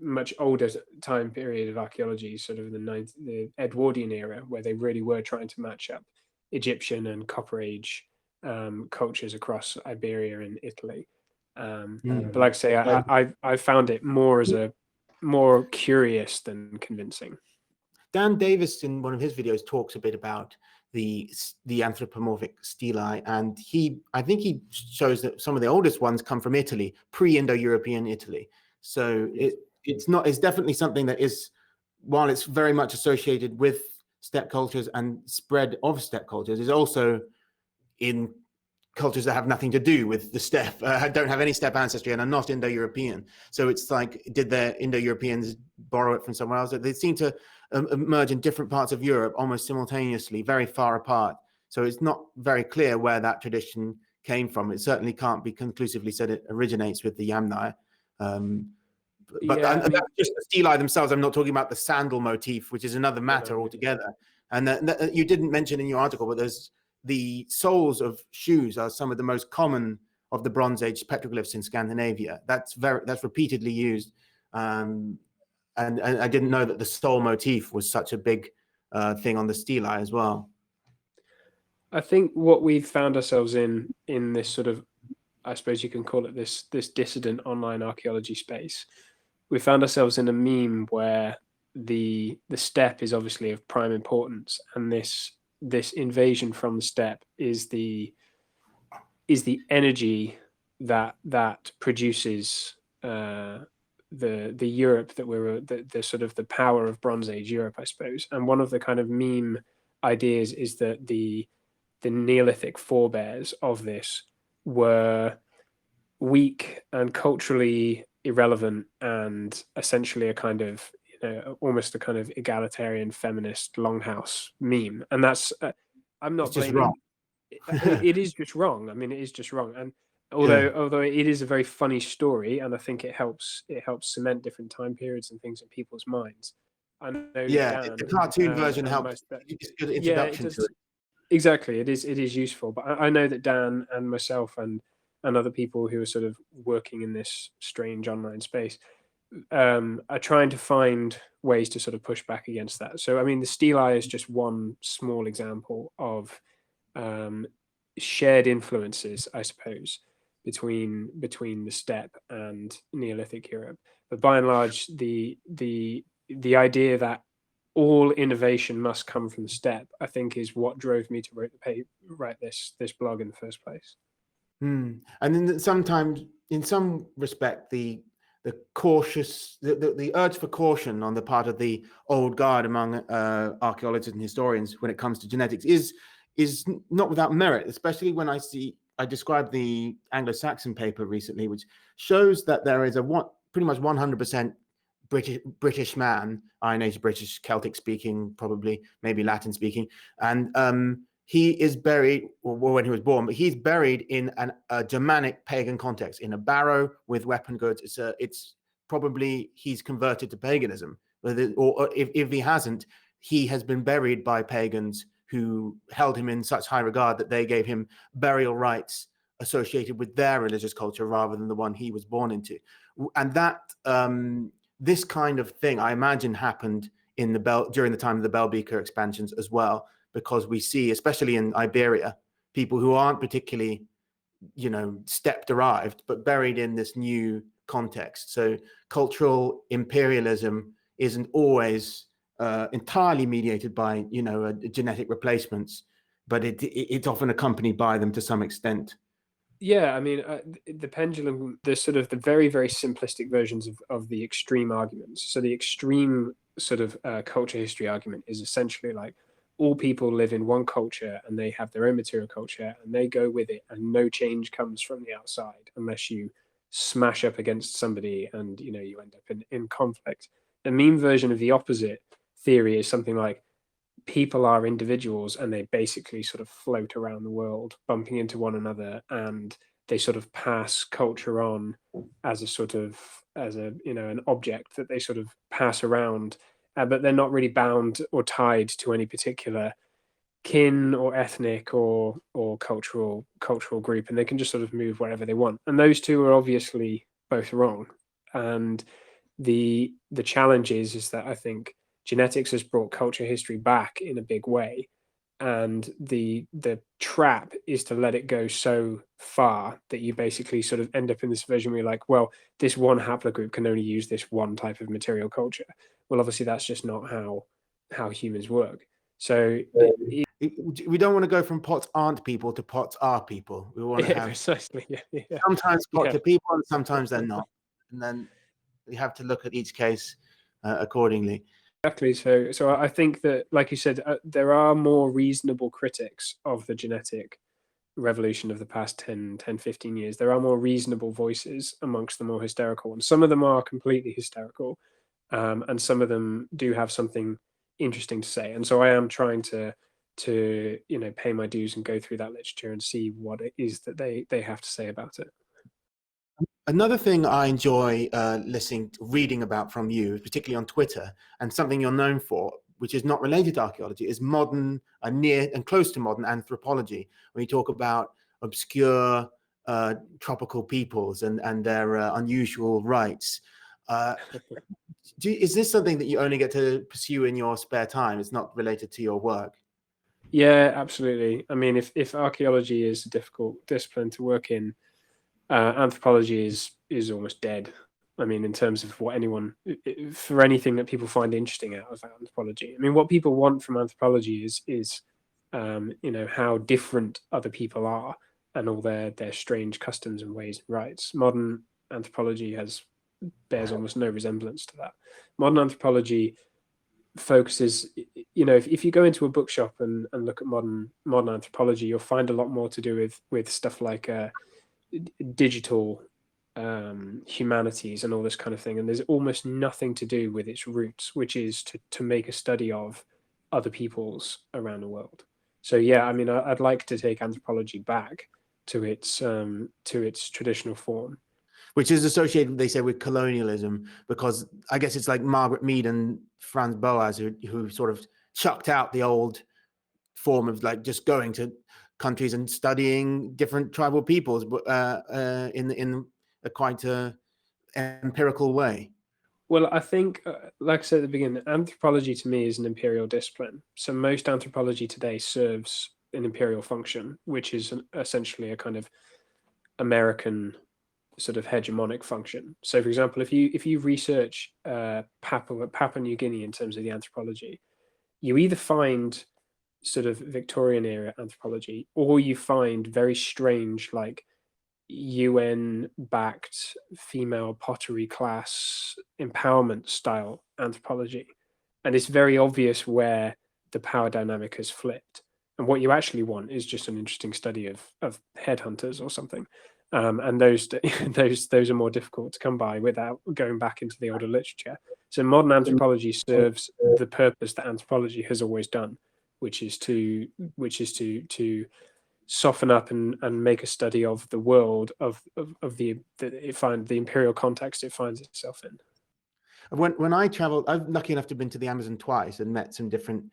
much older time period of archaeology, sort of the Edwardian era, where they really were trying to match up Egyptian and Copper Age cultures across Iberia and Italy. But like I say, I found it more curious than convincing. Dan Davis, in one of his videos, talks a bit about the anthropomorphic stelae, and I think he shows that some of the oldest ones come from Italy, pre-Indo-European Italy. So it's definitely something that is, while it's very much associated with steppe cultures and spread of steppe cultures, is also in cultures that have nothing to do with the steppe, don't have any steppe ancestry, and are not Indo-European. So it's like, did the Indo-Europeans borrow it from somewhere else? They seem to emerge in different parts of Europe almost simultaneously, very far apart. So it's not very clear where that tradition came from. It certainly can't be conclusively said it originates with the Yamnaya. But Yeah, that's just the stelae themselves. I'm not talking about the sandal motif, which is another matter altogether. And you didn't mention in your article, but there's the soles of shoes are some of the most common of the Bronze Age petroglyphs in Scandinavia. That's repeatedly used. And I didn't know that the sole motif was such a big thing on the stelae as well. I think what we've found ourselves in this sort of, I suppose you can call it this dissident online archaeology space, we found ourselves in a meme where the steppe is obviously of prime importance, and this invasion from the steppe is the energy that produces the Europe that we're the sort of the power of Bronze Age Europe, I suppose. And one of the kind of meme ideas is that the Neolithic forebears of this were weak and culturally irrelevant, and essentially a kind of almost a kind of egalitarian feminist longhouse meme. And that's I'm not blaming. It is just wrong. I mean, it is just wrong. And although it is a very funny story, and I think it helps cement different time periods and things in people's minds. I know Dan, the cartoon version helps. It's a good introduction to it. Exactly, it is useful. But I know that Dan and myself and other people who are sort of working in this strange online space are trying to find ways to sort of push back against that. So I mean, the stelae is just one small example of shared influences, I suppose, between the steppe and Neolithic Europe. But by and large, the idea that all innovation must come from the steppe, I think, is what drove me to write this blog in the first place. And then sometimes, in some respect, the cautious, the urge for caution on the part of the old guard among archaeologists and historians when it comes to genetics is not without merit, especially when I described the Anglo-Saxon paper recently, which shows that there is pretty much 100% British man, Iron Age British, Celtic speaking, probably maybe Latin speaking, and he is buried, or when he was born, but he's buried in a Germanic pagan context, in a barrow with weapon goods. It's probably he's converted to paganism, or if he hasn't, he has been buried by pagans who held him in such high regard that they gave him burial rites associated with their religious culture rather than the one he was born into. And that this kind of thing, I imagine, happened in during the time of the Bell Beaker expansions as well, because we see, especially in Iberia, people who aren't particularly, steppe derived, but buried in this new context. So cultural imperialism isn't always entirely mediated by, genetic replacements, but it's often accompanied by them to some extent. Yeah, I mean, the pendulum, the sort of the very, very simplistic versions of the extreme arguments. So the extreme sort of culture history argument is essentially like all people live in one culture and they have their own material culture and they go with it, and no change comes from the outside unless you smash up against somebody and you end up in conflict. The mean version of the opposite theory is something like people are individuals and they basically sort of float around the world, bumping into one another, and they sort of pass culture on as a sort of an object that they sort of pass around, but they're not really bound or tied to any particular kin or ethnic or cultural group, and they can just sort of move wherever they want. And those two are obviously both wrong. And the challenge is that I think genetics has brought culture history back in a big way, and the trap is to let it go so far that you basically sort of end up in this version where you're like, well, this one haplogroup can only use this one type of material culture. Well, obviously that's just not how humans work. So we don't want to go from pots aren't people to pots are people. We want to have precisely, yeah. Sometimes pots are people and sometimes they're not, and then we have to look at each case accordingly. Exactly. So I think that, like you said, there are more reasonable critics of the genetic revolution of the past 10, 15 years. There are more reasonable voices amongst the more hysterical ones. Some of them are completely hysterical, and some of them do have something interesting to say. And so I am trying to pay my dues and go through that literature and see what it is that they have to say about it. Another thing I enjoy reading about from you, particularly on Twitter, and something you're known for, which is not related to archaeology, is modern, near and close to modern anthropology, when you talk about obscure tropical peoples and their unusual rites. Is this something that you only get to pursue in your spare time? It's not related to your work? Yeah, absolutely. I mean, if archaeology is a difficult discipline to work in, anthropology is almost dead. I mean, in terms of what for anything that people find interesting out of anthropology. I mean, what people want from anthropology is how different other people are and all their strange customs and ways and rights. Modern anthropology bears almost no resemblance to that. Modern anthropology focuses, if you go into a bookshop and look at modern anthropology, you'll find a lot more to do with stuff like digital humanities and all this kind of thing, and there's almost nothing to do with its roots, which is to make a study of other peoples around the world. So yeah, I mean, I'd like to take anthropology back to its traditional form, which is associated, they say, with colonialism, because I guess it's like Margaret Mead and Franz Boas who sort of chucked out the old form of like just going to countries and studying different tribal peoples, but in a quite empirical way. Well, I think, like I said at the beginning, anthropology to me is an imperial discipline. So most anthropology today serves an imperial function, which is essentially a kind of American sort of hegemonic function. So, for example, if you research Papua New Guinea in terms of the anthropology, you either find sort of Victorian era anthropology, or you find very strange, like UN backed female pottery class empowerment style anthropology. And it's very obvious where the power dynamic has flipped. And what you actually want is just an interesting study of headhunters or something. And those those are more difficult to come by without going back into the older literature. So modern anthropology serves the purpose that anthropology has always done, which is to soften up and make a study of the world of the imperial context it finds itself in. When I traveled, I'm lucky enough to have been to the Amazon twice and met some different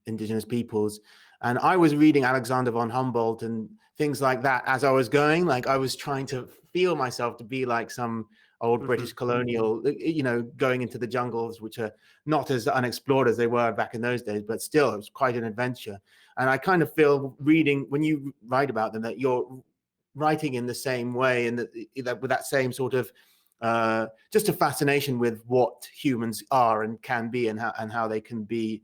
indigenous peoples. And I was reading Alexander von Humboldt and things like that as I was going. Like I was trying to feel myself to be like some old British colonial, going into the jungles, which are not as unexplored as they were back in those days, but still it was quite an adventure. And I kind of feel reading, when you write about them, that you're writing in the same way, and that with that same sort of just a fascination with what humans are and can be, and how they can be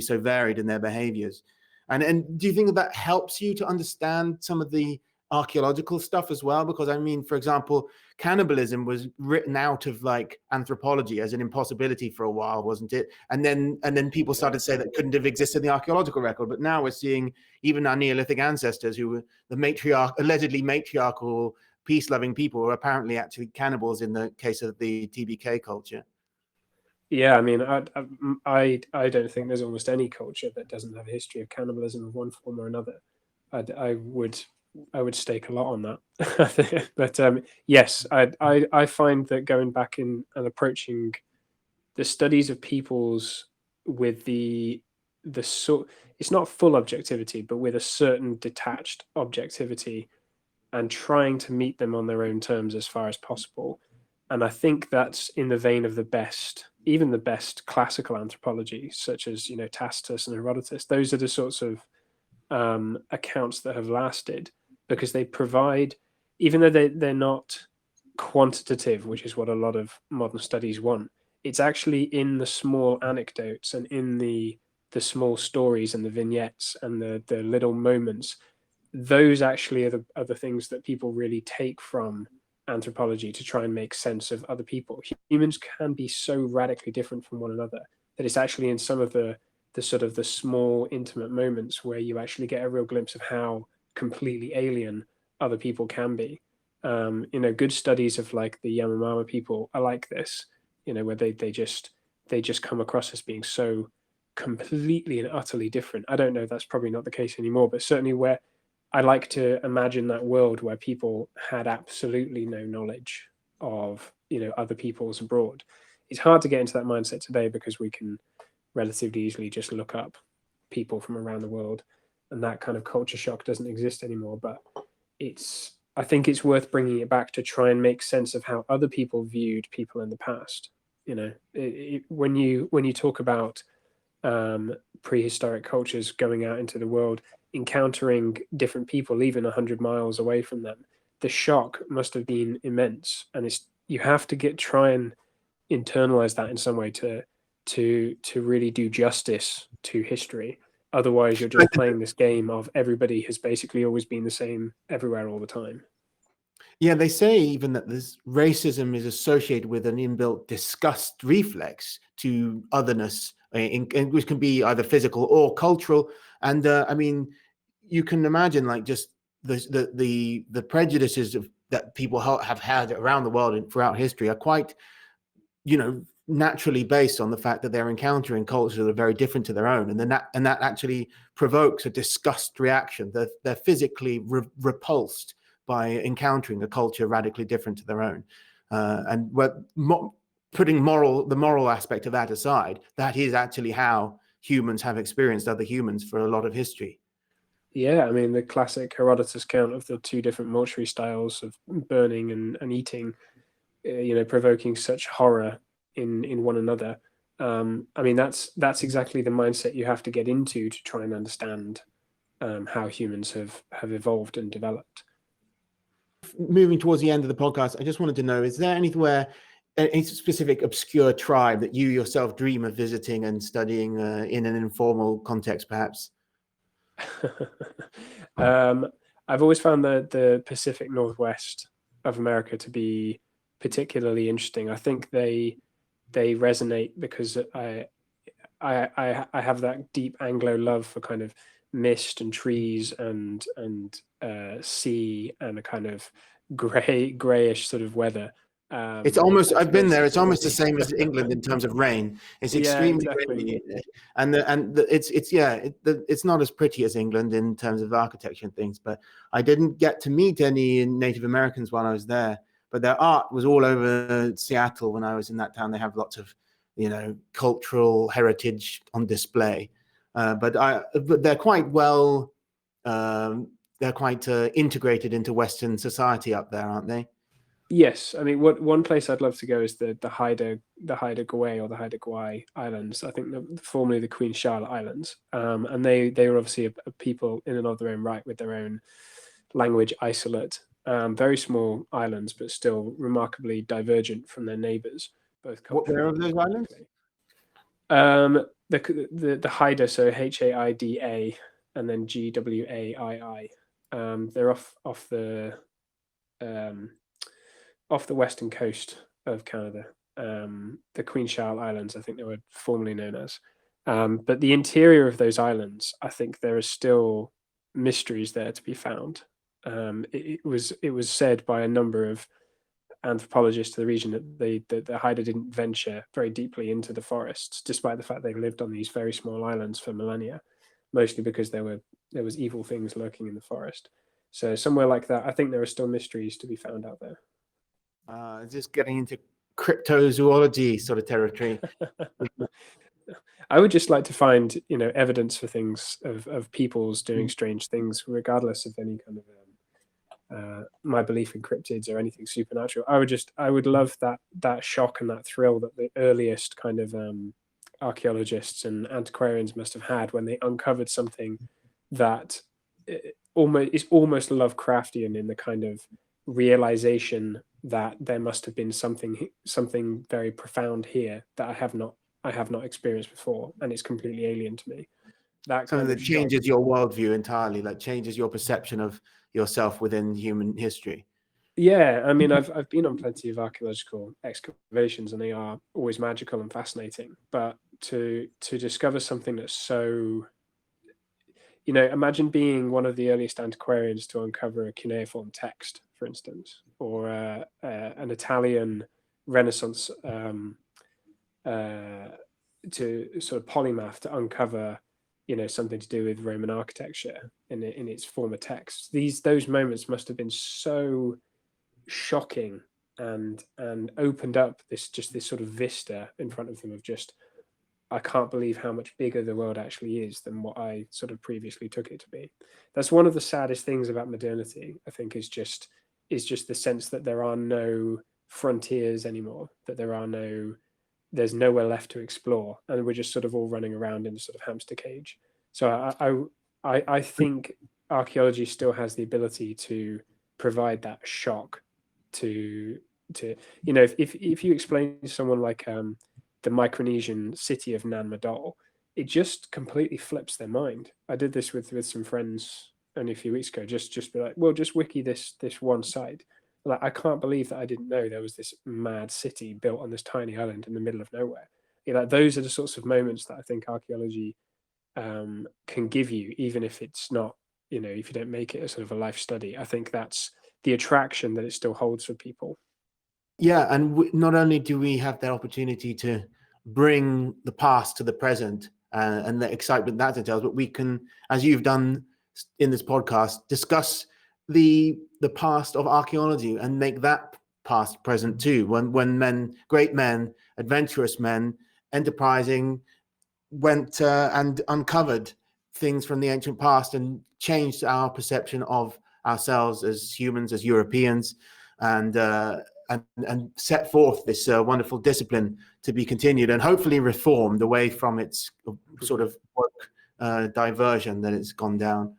so varied in their behaviors. And do you think that helps you to understand some of the archaeological stuff as well? Because I mean, for example, cannibalism was written out of like anthropology as an impossibility for a while, wasn't it? And then people started to say that couldn't have existed in the archaeological record. But now we're seeing even our Neolithic ancestors, who were the allegedly matriarchal, peace-loving people, were apparently actually cannibals in the case of the TBK culture. Yeah, I mean, I don't think there's almost any culture that doesn't have a history of cannibalism of one form or another. I would stake a lot on that. But yes, I find that going back in and approaching the studies of peoples with the sort, it's not full objectivity, but with a certain detached objectivity, and trying to meet them on their own terms as far as possible. And I think that's in the vein of the best, even the best classical anthropology, such as Tacitus and Herodotus. Those are the sorts of accounts that have lasted, because they provide, even though they're not quantitative, which is what a lot of modern studies want. It's actually in the small anecdotes and in the small stories and the vignettes and the little moments. Those actually are the things that people really take from anthropology to try and make sense of other people. Humans can be so radically different from one another that it's actually in some of the sort of the small intimate moments where you actually get a real glimpse of how completely alien other people can be. Good studies of like the Yanomama people are like this, where they just come across as being so completely and utterly different. I don't know, that's probably not the case anymore, but certainly where I like to imagine that world where people had absolutely no knowledge of, other peoples abroad. It's hard to get into that mindset today because we can relatively easily just look up people from around the world, and that kind of culture shock doesn't exist anymore. But I think it's worth bringing it back to try and make sense of how other people viewed people in the past. When you talk about prehistoric cultures going out into the world, encountering different people even 100 miles away from them, the shock must have been immense. And you have to try and internalize that in some way to really do justice to history. Otherwise, you're just playing this game of everybody has basically always been the same everywhere all the time. Yeah, they say even that this racism is associated with an inbuilt disgust reflex to otherness, which can be either physical or cultural. And I mean, you can imagine like just the prejudices that people have had around the world and throughout history are quite, naturally based on the fact that they're encountering cultures that are very different to their own, and that actually provokes a disgust reaction. They're physically repulsed by encountering a culture radically different to their own. And putting the moral aspect of that aside, that is actually how humans have experienced other humans for a lot of history. Yeah, I mean, the classic Herodotus count of the two different mortuary styles of burning and eating, provoking such horror in one another. I mean, that's exactly the mindset you have to get into to try and understand how humans have evolved and developed. Moving towards the end of the podcast, I just wanted to know, is there anywhere, any specific obscure tribe that you yourself dream of visiting and studying in an informal context, perhaps? I've always found the Pacific Northwest of America to be particularly interesting. I think they resonate because I have that deep Anglo love for kind of mist and trees and sea and a kind of grayish sort of weather. It's almost, I've been there. It's almost the same as England in terms of rain. It's extremely rainy, and it's not as pretty as England in terms of architecture and things. But I didn't get to meet any Native Americans while I was there. But their art was all over Seattle when I was in that town. They have lots of, cultural heritage on display. but they're quite well. They're quite integrated into Western society up there, aren't they? Yes, I mean, one place I'd love to go is the Haida Gwaii or the Haida Gwaii Islands. I think formerly the Queen Charlotte Islands, and they were obviously a people in and of their own right with their own language isolate. Very small islands, but still remarkably divergent from their neighbours. Both Where are those islands? The Haida, so Haida, and then Gwaii. They're off the western coast of Canada. The Queen Charlotte Islands, I think they were formerly known as. But the interior of those islands, I think there are still mysteries there to be found. It was said by a number of anthropologists to the region that the Haida didn't venture very deeply into the forests, despite the fact they lived on these very small islands for millennia, mostly because there was evil things lurking in the forest. So somewhere like that, I think there are still mysteries to be found out there. Just getting into cryptozoology sort of territory. I would just like to find, evidence for things of peoples doing strange things, regardless of any kind of my belief in cryptids or anything supernatural. I would love that shock and that thrill that the earliest kind of archaeologists and antiquarians must have had when they uncovered something that is almost Lovecraftian in the kind of realization that there must have been something very profound here that I have not experienced before, and it's completely alien to me. That something that changes your worldview entirely, like changes your perception of yourself within human history. Yeah, I mean, I've been on plenty of archaeological excavations, and they are always magical and fascinating. But to discover something that's so, imagine being one of the earliest antiquarians to uncover a cuneiform text, for instance, or an Italian Renaissance to sort of polymath to uncover, something to do with Roman architecture in its former texts. Those moments must have been so shocking and opened up this sort of vista in front of them of just, I can't believe how much bigger the world actually is than what I sort of previously took it to be. That's one of the saddest things about modernity, I think, is just the sense that there are no frontiers anymore, that there's nowhere left to explore, and we're just sort of all running around in a sort of hamster cage. So I think archaeology still has the ability to provide that shock to if you explain to someone like the Micronesian city of Nan Madol, it just completely flips their mind. I did this with some friends only a few weeks ago. Just be like, well, just wiki this one site. Like, I can't believe that I didn't know there was this mad city built on this tiny island in the middle of nowhere. Those are the sorts of moments that I think archaeology can give you, even if it's not, if you don't make it a sort of a life study. I think that's the attraction that it still holds for people. Yeah, and not only do we have that opportunity to bring the past to the present and the excitement that entails, but we can, as you've done in this podcast, discuss the past of archaeology and make that past present too. When great men, adventurous men, enterprising, went and uncovered things from the ancient past and changed our perception of ourselves as humans, as Europeans, and set forth this wonderful discipline to be continued and hopefully reformed away from its sort of diversion that it's gone down.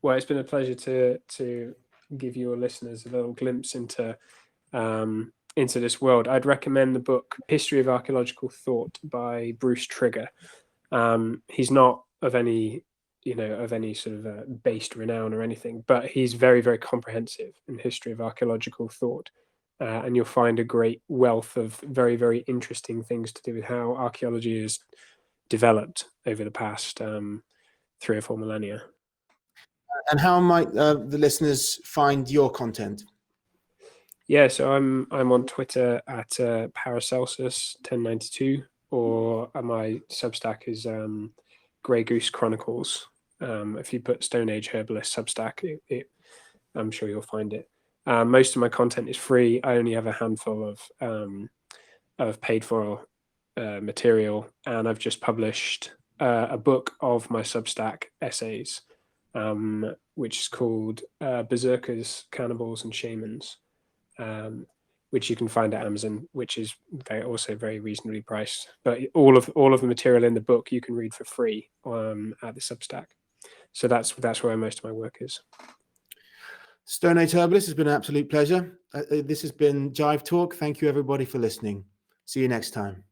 Well, it's been a pleasure to give your listeners a little glimpse into this world. I'd recommend the book History of Archaeological Thought by Bruce Trigger. He's not of any sort of based renown or anything, but he's very, very comprehensive in history of archaeological thought. And you'll find a great wealth of very, very interesting things to do with how archaeology has developed over the past 3 or 4 millennia. And how might the listeners find your content? Yeah, so I'm on Twitter at Paracelsus1092, or my Substack is Grey Goose Chronicles. If you put Stone Age Herbalist Substack, I'm sure you'll find it. Most of my content is free. I only have a handful of paid for material, and I've just published a book of my Substack essays, which is called Berserkers, Cannibals, and Shamans, which you can find at Amazon, which is also very reasonably priced. But all of the material in the book you can read for free at the Substack. So that's where most of my work is. Stone Age Herbalist, has been an absolute pleasure. This has been Jive Talk. Thank you, everybody, for listening. See you next time.